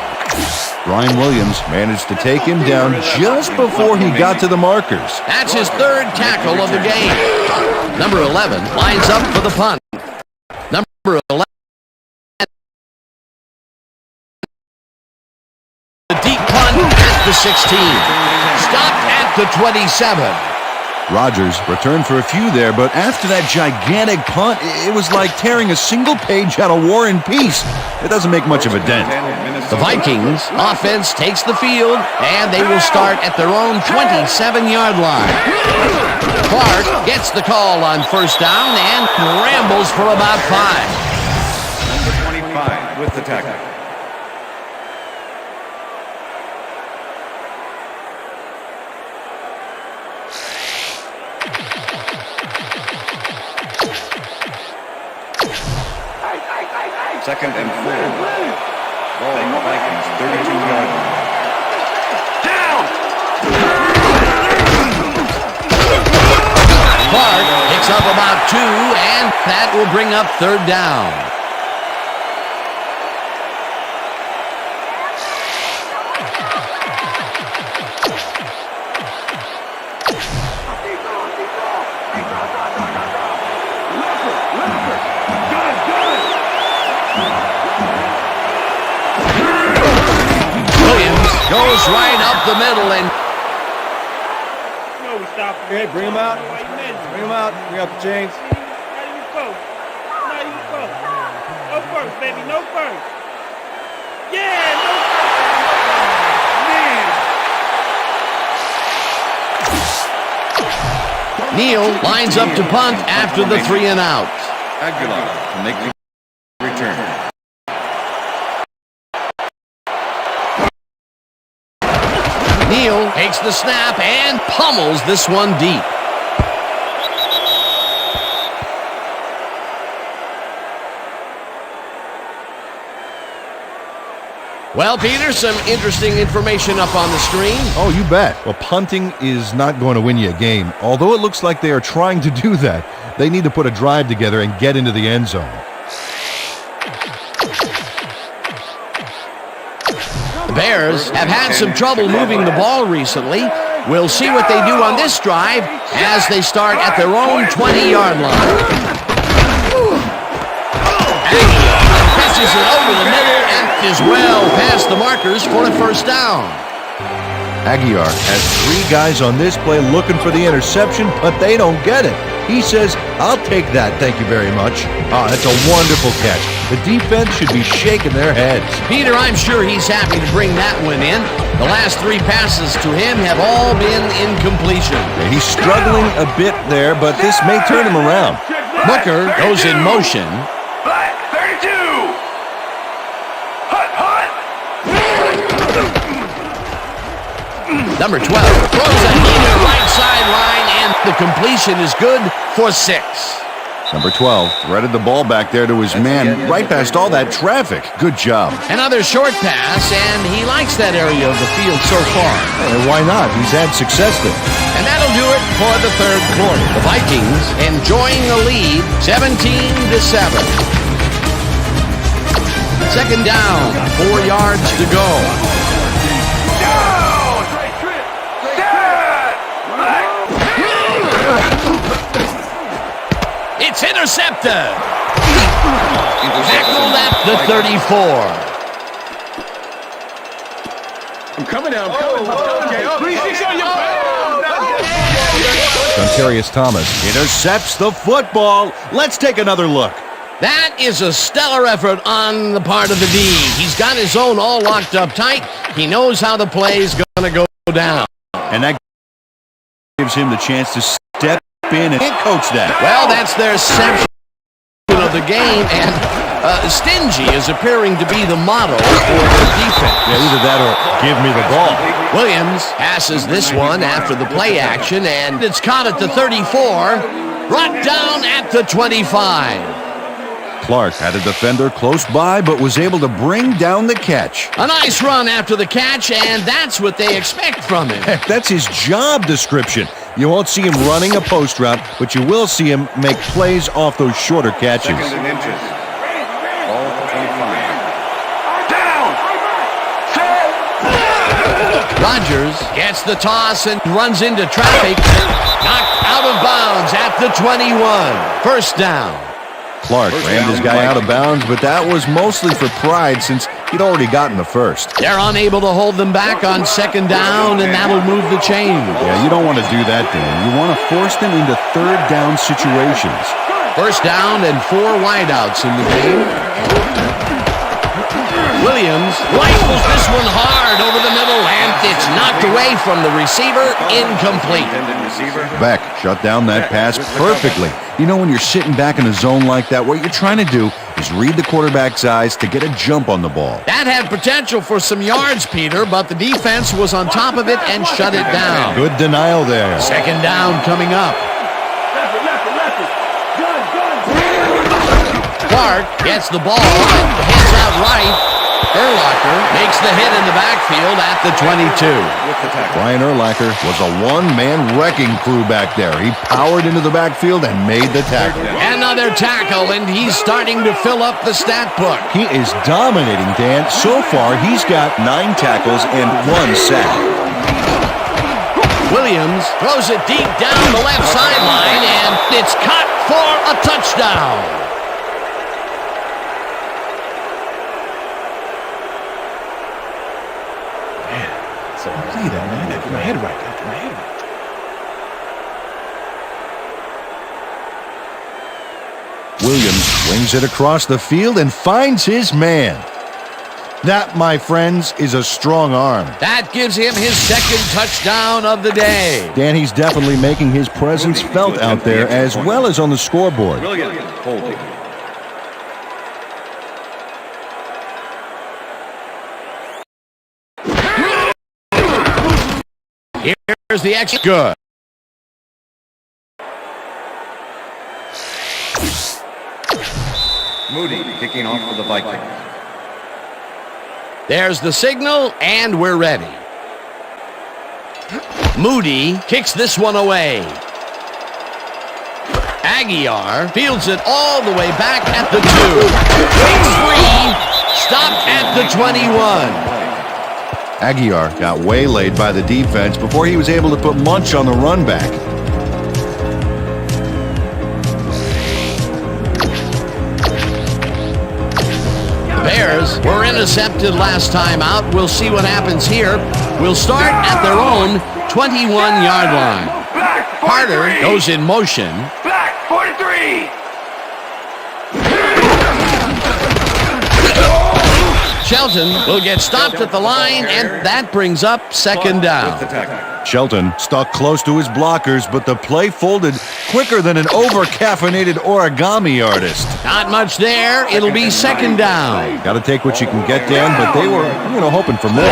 Brian Williams managed to take him down just before he got to the markers. That's his third tackle of the game. Number 11 lines up for the punt. Number 11. The deep punt at the 16. Stopped at the 27. Rodgers returned for a few there, but after that gigantic punt, it was like tearing a single page out of War and Peace. It doesn't make much of a dent. The Vikings offense takes the field, and they will start at their own 27-yard line. Clark gets the call on first down and rambles for about 5. Number 25 with the tackle. Second and 4. Ball on the Vikings, 32-yard line. Down! Clark picks up about 2, and that will bring up third down. Goes right up the middle and... No, we stopped him. Okay, bring him out. Bring him out. Bring out the chains. Not even close. Not even close. No first, baby. No first. Yeah, no first. Man. Neal lines up to punt after the 3 and out. Aguilar to make the return. Neal takes the snap and pummels this one deep. Well, Peter, some interesting information up on the screen. Oh, you bet. Well, punting is not going to win you a game. Although it looks like they are trying to do that, they need to put a drive together and get into the end zone. The Bears have had some trouble moving the ball recently. We'll see what they do on this drive as they start at their own 20-yard line. Aguilar presses it over the middle and is well past the markers for a first down. Aguilar has 3 guys on this play looking for the interception, but they don't get it. He says, "I'll take that, thank you very much." Oh, that's a wonderful catch. The defense should be shaking their heads. Peter, I'm sure he's happy to bring that one in. The last 3 passes to him have all been incompletion. Yeah, he's struggling a bit there, but this may turn him around. Booker goes in motion. Black 32! Hut, hut! Number 12 throws a heater right sideline, and the completion is good for 6. Number 12 threaded the ball back there to his man right past all that traffic. Good job. Another short pass, and he likes that area of the field so far. And why not? He's had success there. And that'll do it for the third quarter. The Vikings enjoying the lead, 17-7. Second down, 4 yards to go. It's intercepted. Tackled at the 34. I'm coming down. Okay. Dontarius Thomas intercepts the football. Let's take another look. That is a stellar effort on the part of the D. He's got his own all locked up tight. He knows how the play's going to go down. And that gives him the chance to step in and coach that. Well, that's their section of the game, and Stingy is appearing to be the model for the defense. Yeah, either that or give me the ball. Williams passes this one after the play action, and it's caught at the 34, brought down at the 25. Clark had a defender close by, but was able to bring down the catch. A nice run after the catch, and that's what they expect from him. Heck, that's his job description. You won't see him running a post route, but you will see him make plays off those shorter catches. Second and inches. Rogers gets the toss and runs into traffic. Knocked out of bounds at the 21. First down. Clark rammed his guy out of bounds, but that was mostly for pride since he'd already gotten the first. They're unable to hold them back on second down, and that'll move the chain. Yeah, you don't want to do that, Dan. You want to force them into third down situations. First down and 4 wideouts in the game. Williams rifles this one hard over the middle, and it's knocked away from the receiver, incomplete. Beck shut down that pass perfectly. You know, when you're sitting back in a zone like that, what you're trying to do is read the quarterback's eyes to get a jump on the ball. That had potential for some yards, Peter, but the defense was on top of it and shut it down. Good denial there. Second down coming up. Clark gets the ball and heads out right. Urlacher makes the hit in the backfield at the 22. Brian Urlacher was a one-man wrecking crew back there. He powered into the backfield and made the tackle. Another tackle, and he's starting to fill up the stat book. He is dominating, Dan. So far, he's got 9 tackles and 1 sack. Williams throws it deep down the left sideline, and it's caught for a touchdown. So see that, man. Got my head right. Got my head right. Williams swings it across the field and finds his man. That, my friends, is a strong arm. That gives him his second touchdown of the day. Dan, he's definitely making his presence felt out there as well as on the scoreboard. Here's the extra. Good. Moody kicking off for the Vikings. There's the signal, and we're ready. Moody kicks this one away. Aguiar fields it all the way back at the 2. Breaks free. Stopped at the 21. Aguiar got waylaid by the defense before he was able to put Munch on the run back. The Bears were intercepted last time out. We'll see what happens here. We'll start at their own 21-yard line. Carter goes in motion. Black 43. Shelton will get stopped at the line, and that brings up second down. Shelton stuck close to his blockers, but the play folded quicker than an over-caffeinated origami artist. Not much there. It'll be second down. Got to take what you can get, Dan, but they were, hoping for more.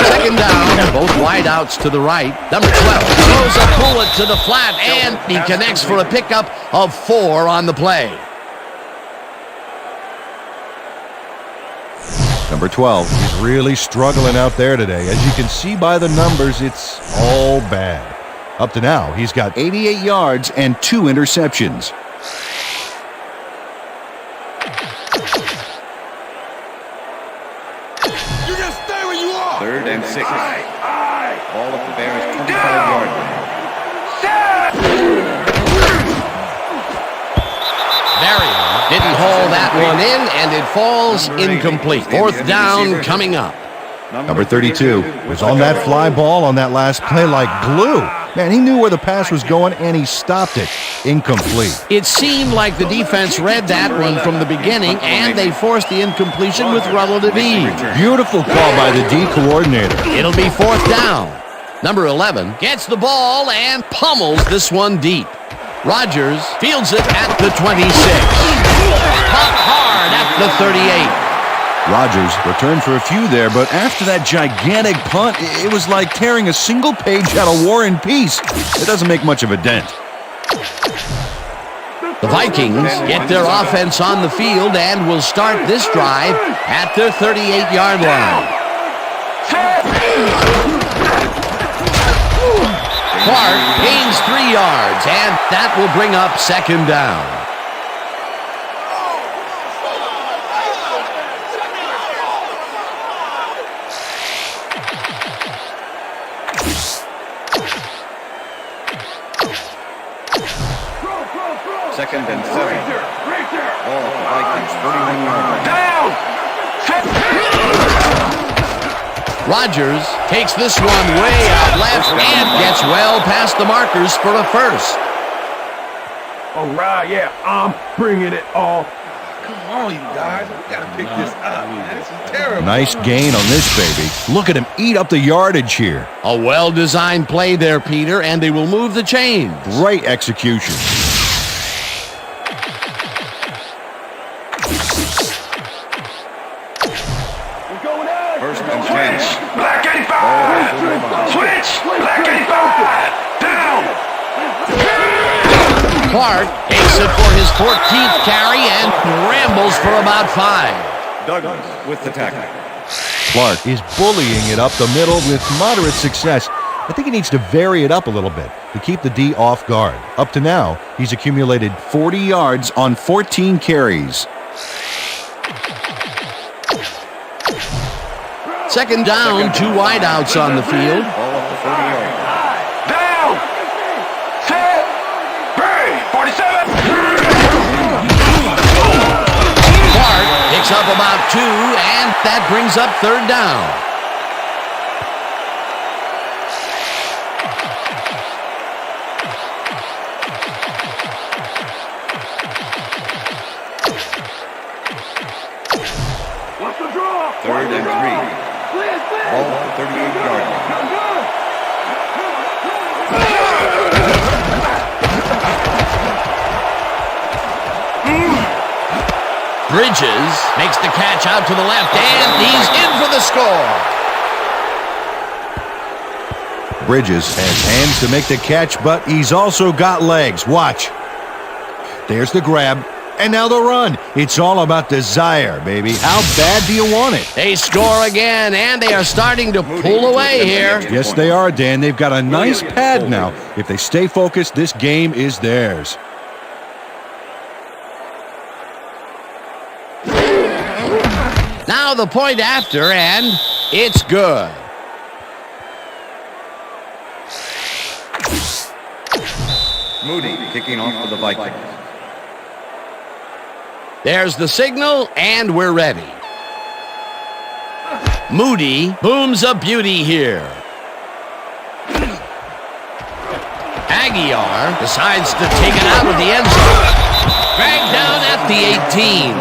Second down, both wideouts to the right. Number 12 throws a bullet to the flat, and he connects for a pickup of 4 on the play. Number 12 is really struggling out there today. As you can see by the numbers, it's all bad. Up to now, he's got 88 yards and 2 interceptions. You just stay where you are. 3rd and 6. Ball at the Bears' 25-yard line. Marion didn't haul that one in, and it falls incomplete. 4th down coming up. Number 32 was on that fly ball on that last play like glue. Man, he knew where the pass was going, and he stopped it. Incomplete. It seemed like the defense read that one from the beginning, and they forced the incompletion with relative ease. Beautiful call by the D coordinator. It'll be 4th down. Number 11 gets the ball and pummels this one deep. Rogers fields it at the 26. Caught hard at the 38. Rogers returned for a few there, but after that gigantic punt, it was like tearing a single page out of War and Peace. It doesn't make much of a dent. The Vikings get their offense on the field and will start this drive at their 38-yard line. Clark gains 3 yards, and that will bring up second down. Rodgers takes this one way out left and gets well past the markers for a first. All right, yeah, I'm bringing it all. Come on, you guys. We got to pick this up, man. This is terrible. Nice gain on this baby. Look at him eat up the yardage here. A well-designed play there, Peter, and they will move the chains. Great execution. First and 10. Black 85. Switch. Black 85. Down. Clark takes it for his 14th carry and rambles for about 5. Douglas with the tackle. Clark is bullying it up the middle with moderate success. I think he needs to vary it up a little bit to keep the D off guard. Up to now, he's accumulated 40 yards on 14 carries. Second down, 2 wideouts on the field. Ball up to 40 yards. Down. Set. Break. 47. Clark picks up about 2, and that brings up third down. What's the draw? Third and 3. Ball up to 38-yard line. Bridges makes the catch out to the left, and he's in for the score. Bridges has hands to make the catch, but he's also got legs. Watch. There's the grab, and now the run. It's all about desire, baby. How bad do you want it? They score again, and they are starting to pull away here. Yes, they are, Dan. They've got a nice pad now. If they stay focused, this game is theirs. Now the point after, and it's good. Moody kicking off for the Vikings. There's the signal, and we're ready. Moody booms a beauty here. Aguiar decides to take it out of the end zone. Dragged down at the 18.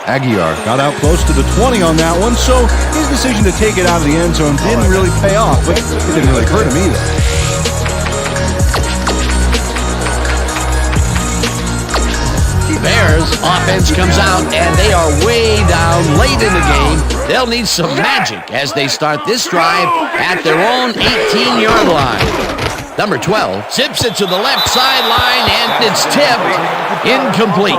Aguiar got out close to the 20 on that one, so his decision to take it out of the end zone didn't really pay off, but it didn't really hurt him either. Bears offense comes out, and they are way down late in the game. They'll need some magic as they start this drive at their own 18-yard line. Number 12 zips it to the left sideline, and it's tipped incomplete.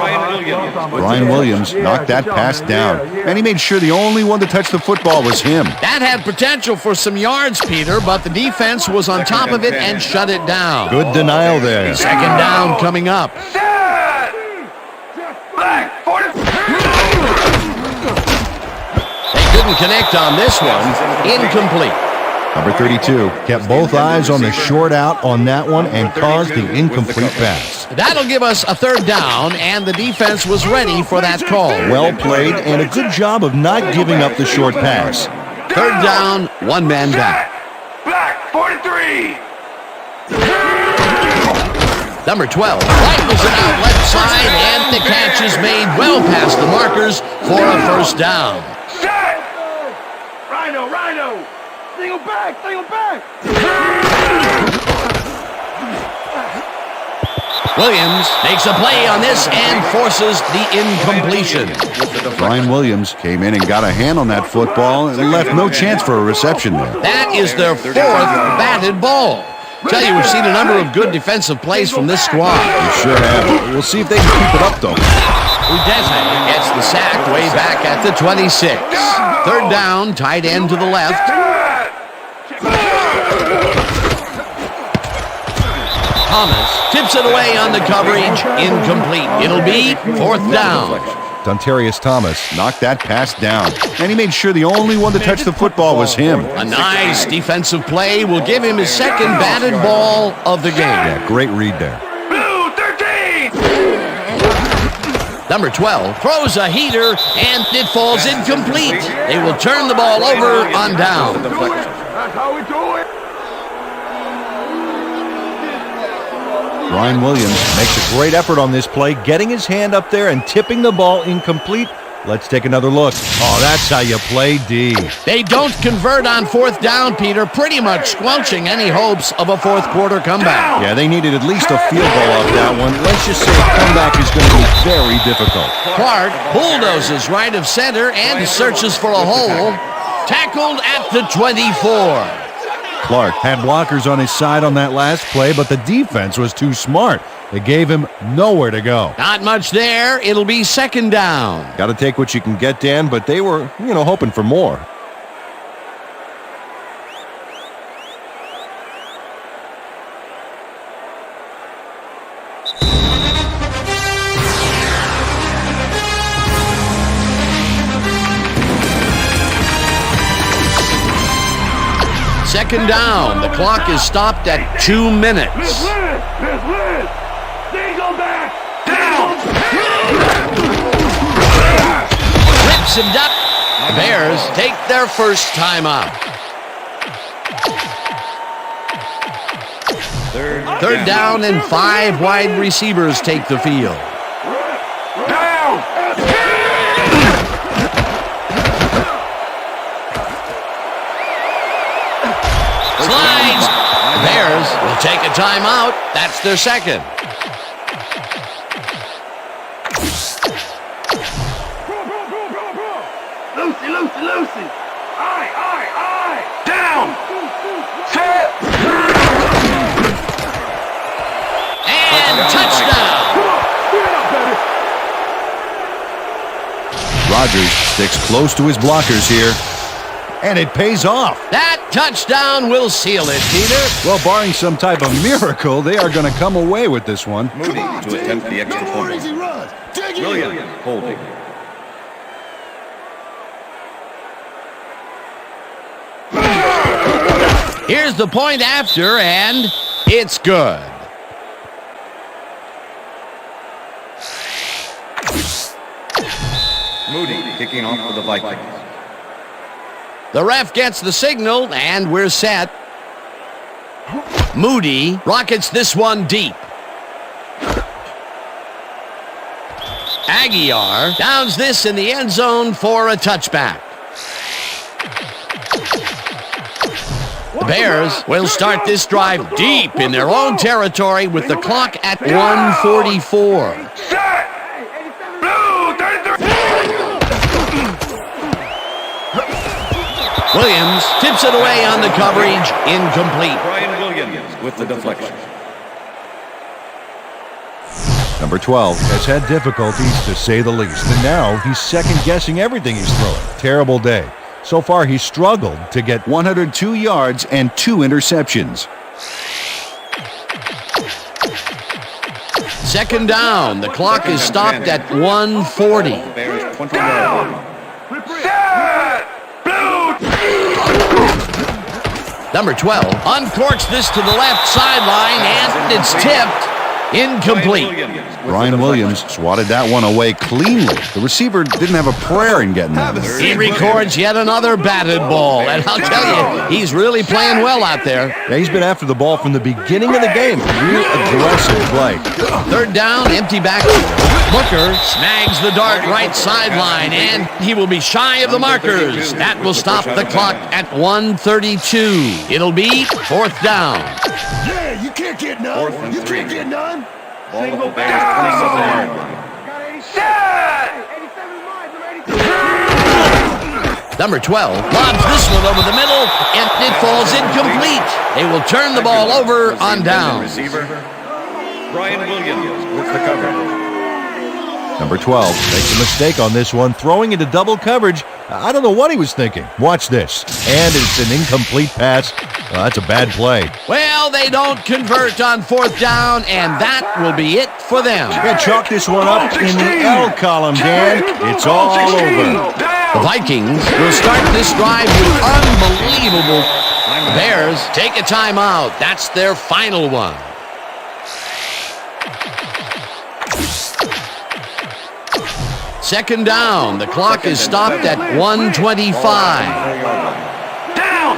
Brian Williams knocked that pass down, and he made sure the only one to touch the football was him. That had potential for some yards, Peter, but the defense was on top of it and shut it down. Good denial there. Second down coming up. Black 40. They couldn't connect on this one. Incomplete. Number 32 kept both eyes on the short out on that one and caused the incomplete pass. That'll give us a third down, and the defense was ready for that call. Well played and a good job of not giving up the short pass. Third down, 1 man back. Black 43. Number 12 rifles it out left side, and the catch is made well past the markers for a first down. Set. Rhino. Single back. Williams makes a play on this and forces the incompletion. Brian Williams came in and got a hand on that football and left no chance for a reception there. That is their 4th batted ball. Tell you, we've seen a number of good defensive plays from this squad. We sure have. We'll see if they can keep it up, though. Udeze gets the sack way back at the 26. Third down, tight end to the left. Thomas tips it away on the coverage. Incomplete. It'll be 4th down. Dontarius Thomas knocked that pass down, and he made sure the only one to touch the football was him. A nice defensive play will give him his 2nd batted ball of the game. Yeah, great read there. Blue 13. Number 12 throws a heater, and it falls incomplete. They will turn the ball over on down. That's how we do it. Ryan Williams makes a great effort on this play, getting his hand up there and tipping the ball incomplete. Let's take another look. Oh, that's how you play D. They don't convert on fourth down, Peter, pretty much squelching any hopes of a fourth quarter comeback. Yeah, they needed at least a field goal off that one. Let's just say a comeback is going to be very difficult. Clark bulldozes right of center and searches for a hole. Tackled at the 24. Clark had blockers on his side on that last play, but the defense was too smart. They gave him nowhere to go. Not much there. It'll be second down. Got to take what you can get, Dan, but they were, hoping for more. Second down. The clock is stopped at 2 minutes. Rips him down. The Bears take their first timeout. Third down and 5 wide receivers take the field. Slides. Bears will take a timeout. That's their second. Lucy. Aye. Down. Set. And touchdown. Rodgers sticks close to his blockers here, and it pays off. That touchdown will seal it, Peter. Well, barring some type of miracle, they are going to come away with this one. Moody to attempt the extra point. Williams holding. Here's the point after, and it's good. Moody kicking off for the Vikings. The ref gets the signal, and we're set. Moody rockets this one deep. Aguiar downs this in the end zone for a touchback. The Bears will start this drive deep in their own territory with the clock at 1:44. Williams tips it away on the coverage, incomplete. Brian Williams with the deflection. Number 12 has had difficulties, to say the least, and now he's second-guessing everything he's throwing. Terrible day. So far, he's struggled to get 102 yards and 2 interceptions. Second down. The clock is stopped at 1:40. Bears 20 yards. Number 12 uncorks this to the left sideline, and it's tipped. Incomplete. Brian Williams swatted that one away cleanly. The receiver didn't have a prayer in getting that. He records yet another batted ball, and I'll tell you, he's really playing well out there. Yeah, he's been after the ball from the beginning of the game. Real aggressive play. Third down, empty backfield. Booker snags the dart right sideline, and he will be shy of the markers. That will stop the clock at 1:32. It'll be fourth down. Yeah, you can't get none. You can't get none. Ball at the Bears 27-yard line. Number 12 lobs this one over the middle, and it falls incomplete. They will turn the ball over on down. Receiver Brian Williams with the coverage. Number 12 makes a mistake on this one, throwing into double coverage. I don't know what he was thinking. Watch this. And it's an incomplete pass. That's a bad play. Well, they don't convert on fourth down, and that will be it for them. Yeah, chalk this one up in the L column, Dan. It's all over. The Vikings will start this drive with unbelievable. The Bears take a timeout. That's their final one. second down. The clock is stopped at 1:25. Down!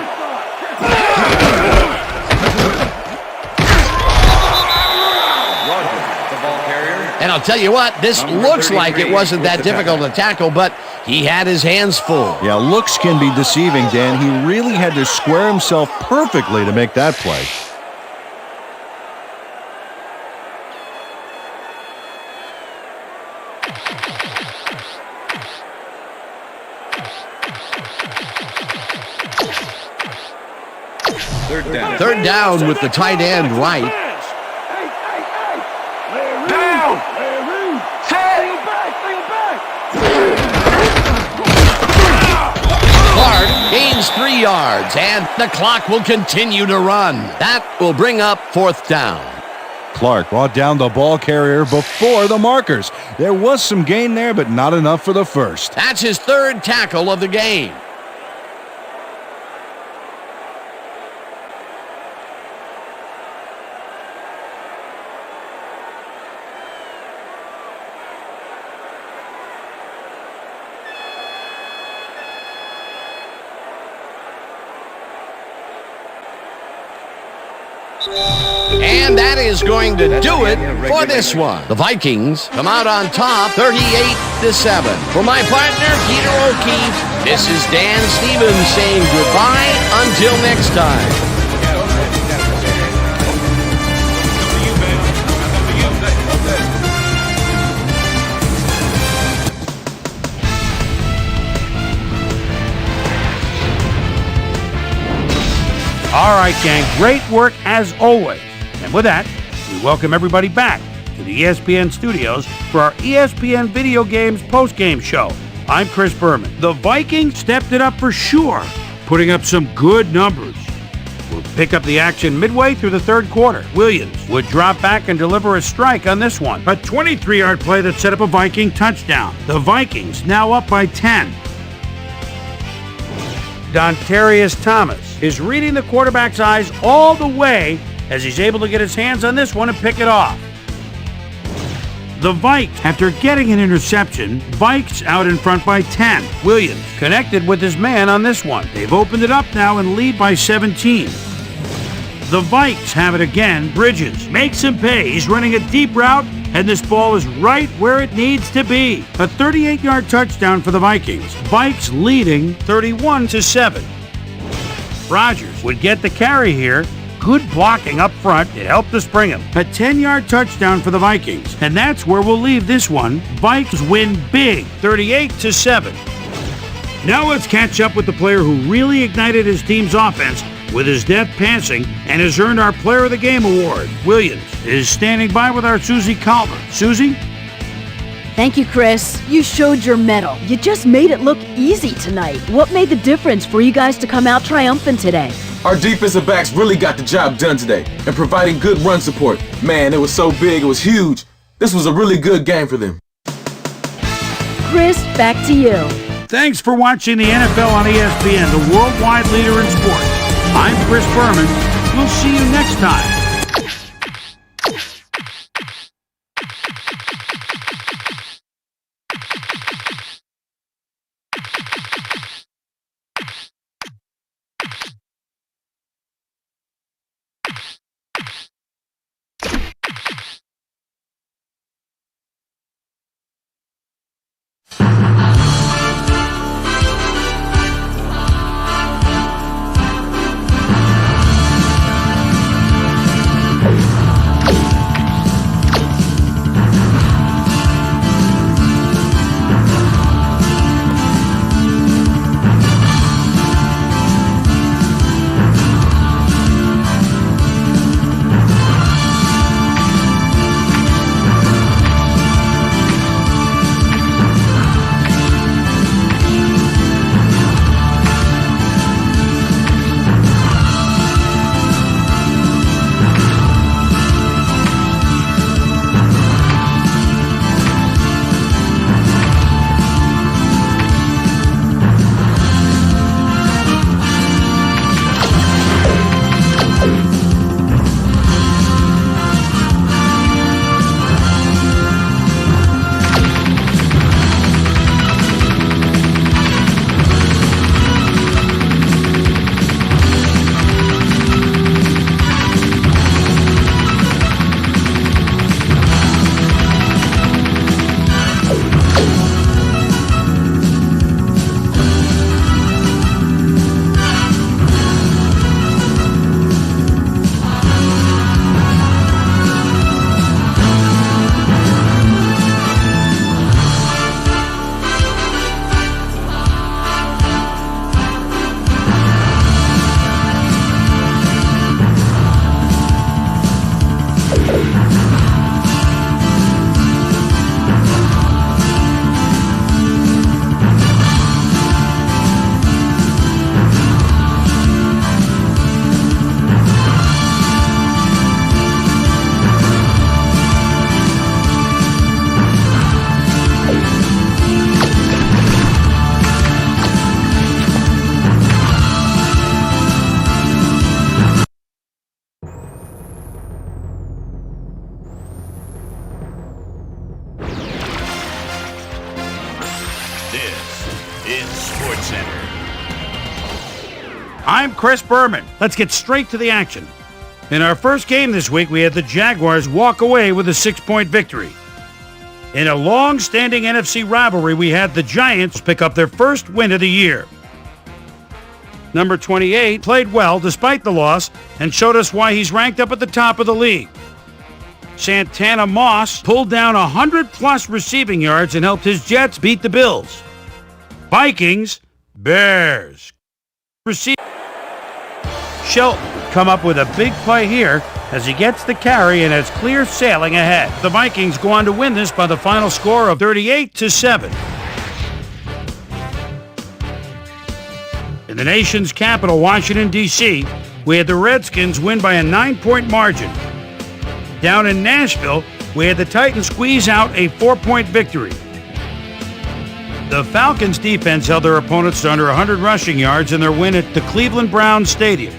And I'll tell you what, this looks like it wasn't that difficult to tackle, but he had his hands full. Yeah, looks can be deceiving, Dan. He really had to square himself perfectly to make that play. Third down with the tight end right. Down! Clark gains 3 yards, and the clock will continue to run. That will bring up fourth down. Clark brought down the ball carrier before the markers. There was some gain there, but not enough for the first. That's his third tackle of the game. And that is going to do it for this one. The Vikings come out on top 38-7. For my partner, Peter O'Keefe, this is Dan Stevens saying goodbye until next time. All right, gang, great work as always. And with that, we welcome everybody back to the ESPN studios for our ESPN Video Games post-game show. I'm Chris Berman. The Vikings stepped it up for sure, putting up some good numbers. We'll pick up the action midway through the third quarter. Williams would drop back and deliver a strike on this one. A 23-yard play that set up a Viking touchdown. The Vikings now up by 10. Dontarius Thomas is reading the quarterback's eyes all the way as he's able to get his hands on this one and pick it off. The Vikes, after getting an interception, Vikes out in front by 10. Williams connected with his man on this one. They've opened it up now and lead by 17. The Vikes have it again. Bridges makes him pay. He's running a deep route, and this ball is right where it needs to be. A 38-yard touchdown for the Vikings. Vikes leading 31-7. Rodgers would get the carry here. Good blocking up front. It helped to spring him. A 10-yard touchdown for the Vikings. And that's where we'll leave this one. Vikes win big, 38-7. Now let's catch up with the player who really ignited his team's offense with his depth passing and has earned our Player of the Game award. Williams is standing by with our Susie Calver. Susie? Thank you, Chris. You showed your mettle. You just made it look easy tonight. What made the difference for you guys to come out triumphant today? Our defensive backs really got the job done today and providing good run support. Man, it was so big, it was huge. This was a really good game for them. Chris, back to you. Thanks for watching the NFL on ESPN, the worldwide leader in sports. I'm Chris Berman. We'll see you next time. Center. I'm Chris Berman. Let's get straight to the action. In our first game this week, we had the Jaguars walk away with a 6-point victory. In a long-standing NFC rivalry, we had the Giants pick up their first win of the year. Number 28 played well despite the loss and showed us why he's ranked up at the top of the league. Santana Moss pulled down 100-plus receiving yards and helped his Jets beat the Bills. Vikings, Bears. Shelton would come up with a big play here as he gets the carry and has clear sailing ahead. The Vikings go on to win this by the final score of 38-7. In the nation's capital, Washington, D.C., we had the Redskins win by a 9-point margin. Down in Nashville, we had the Titans squeeze out a 4-point victory. The Falcons' defense held their opponents to under 100 rushing yards in their win at the Cleveland Browns Stadium.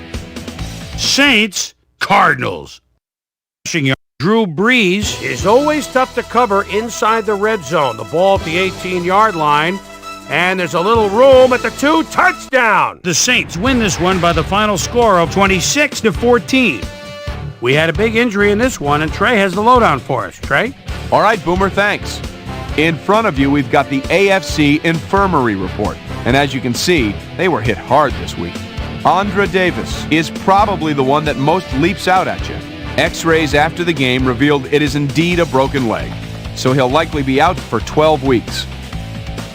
Saints, Cardinals. Rushing yards. Drew Brees is always tough to cover inside the red zone. The ball at the 18-yard line. And there's a little room at the 2, touchdown! The Saints win this one by the final score of 26-14. We had a big injury in this one, and Trey has the lowdown for us. Trey? All right, Boomer, thanks. In front of you, we've got the AFC Infirmary Report. And as you can see, they were hit hard this week. Andra Davis is probably the one that most leaps out at you. X-rays after the game revealed it is indeed a broken leg, so he'll likely be out for 12 weeks.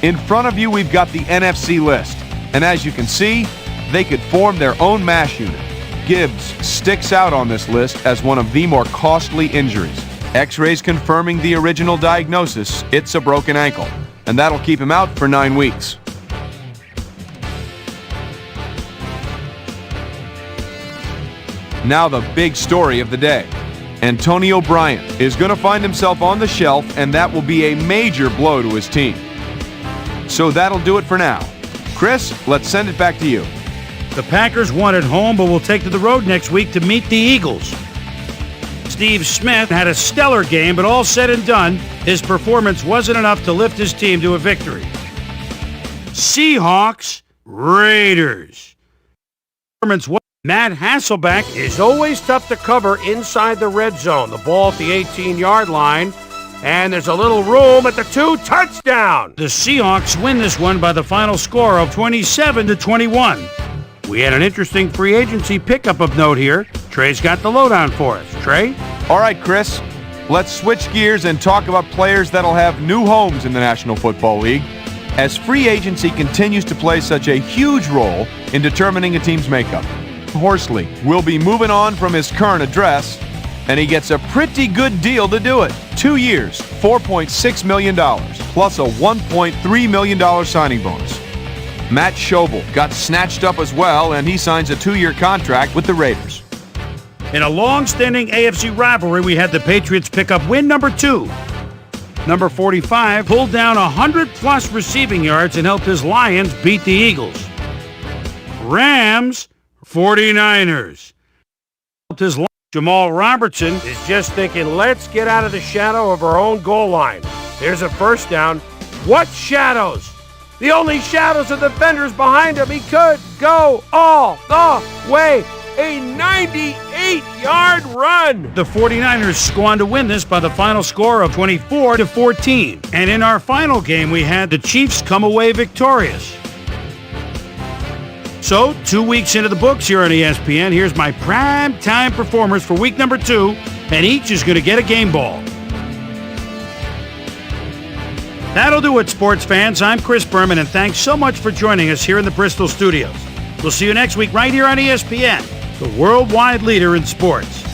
In front of you, we've got the NFC list, and as you can see, they could form their own MASH unit. Gibbs sticks out on this list as one of the more costly injuries. X-rays confirming the original diagnosis, it's a broken ankle, and that'll keep him out for 9 weeks. Now the big story of the day. Antonio Bryant is going to find himself on the shelf, and that will be a major blow to his team. So that'll do it for now. Chris, let's send it back to you. The Packers won at home, but will take to the road next week to meet the Eagles. Steve Smith had a stellar game, but all said and done, his performance wasn't enough to lift his team to a victory. Seahawks, Raiders. Matt Hasselbeck is always tough to cover inside the red zone. The ball at the 18-yard line. And there's a little room at the 2, touchdown! The Seahawks win this one by the final score of 27-21. We had an interesting free agency pickup of note here. Trey's got the lowdown for us. Trey? All right, Chris. Let's switch gears and talk about players that'll have new homes in the National Football League, as free agency continues to play such a huge role in determining a team's makeup. Horsley will be moving on from his current address, and he gets a pretty good deal to do it. 2 years, $4.6 million, plus a $1.3 million signing bonus. Matt Schobel got snatched up as well, and he signs a 2-year contract with the Raiders. In a long-standing AFC rivalry, we had the Patriots pick up win number 2. Number 45 pulled down 100-plus receiving yards and helped his Lions beat the Eagles. Rams, 49ers. Helped his Jamal Robertson is just thinking, let's get out of the shadow of our own goal line. There's a first down. What shadows? The only shadows are the defenders behind him. He could go all the way. A 98-yard run. The 49ers go on to win this by the final score of 24-14. And in our final game, we had the Chiefs come away victorious. So, 2 weeks into the books here on ESPN, here's my prime time performers for week number 2, and each is going to get a game ball. That'll do it, sports fans. I'm Chris Berman, and thanks so much for joining us here in the Bristol studios. We'll see you next week right here on ESPN, the worldwide leader in sports.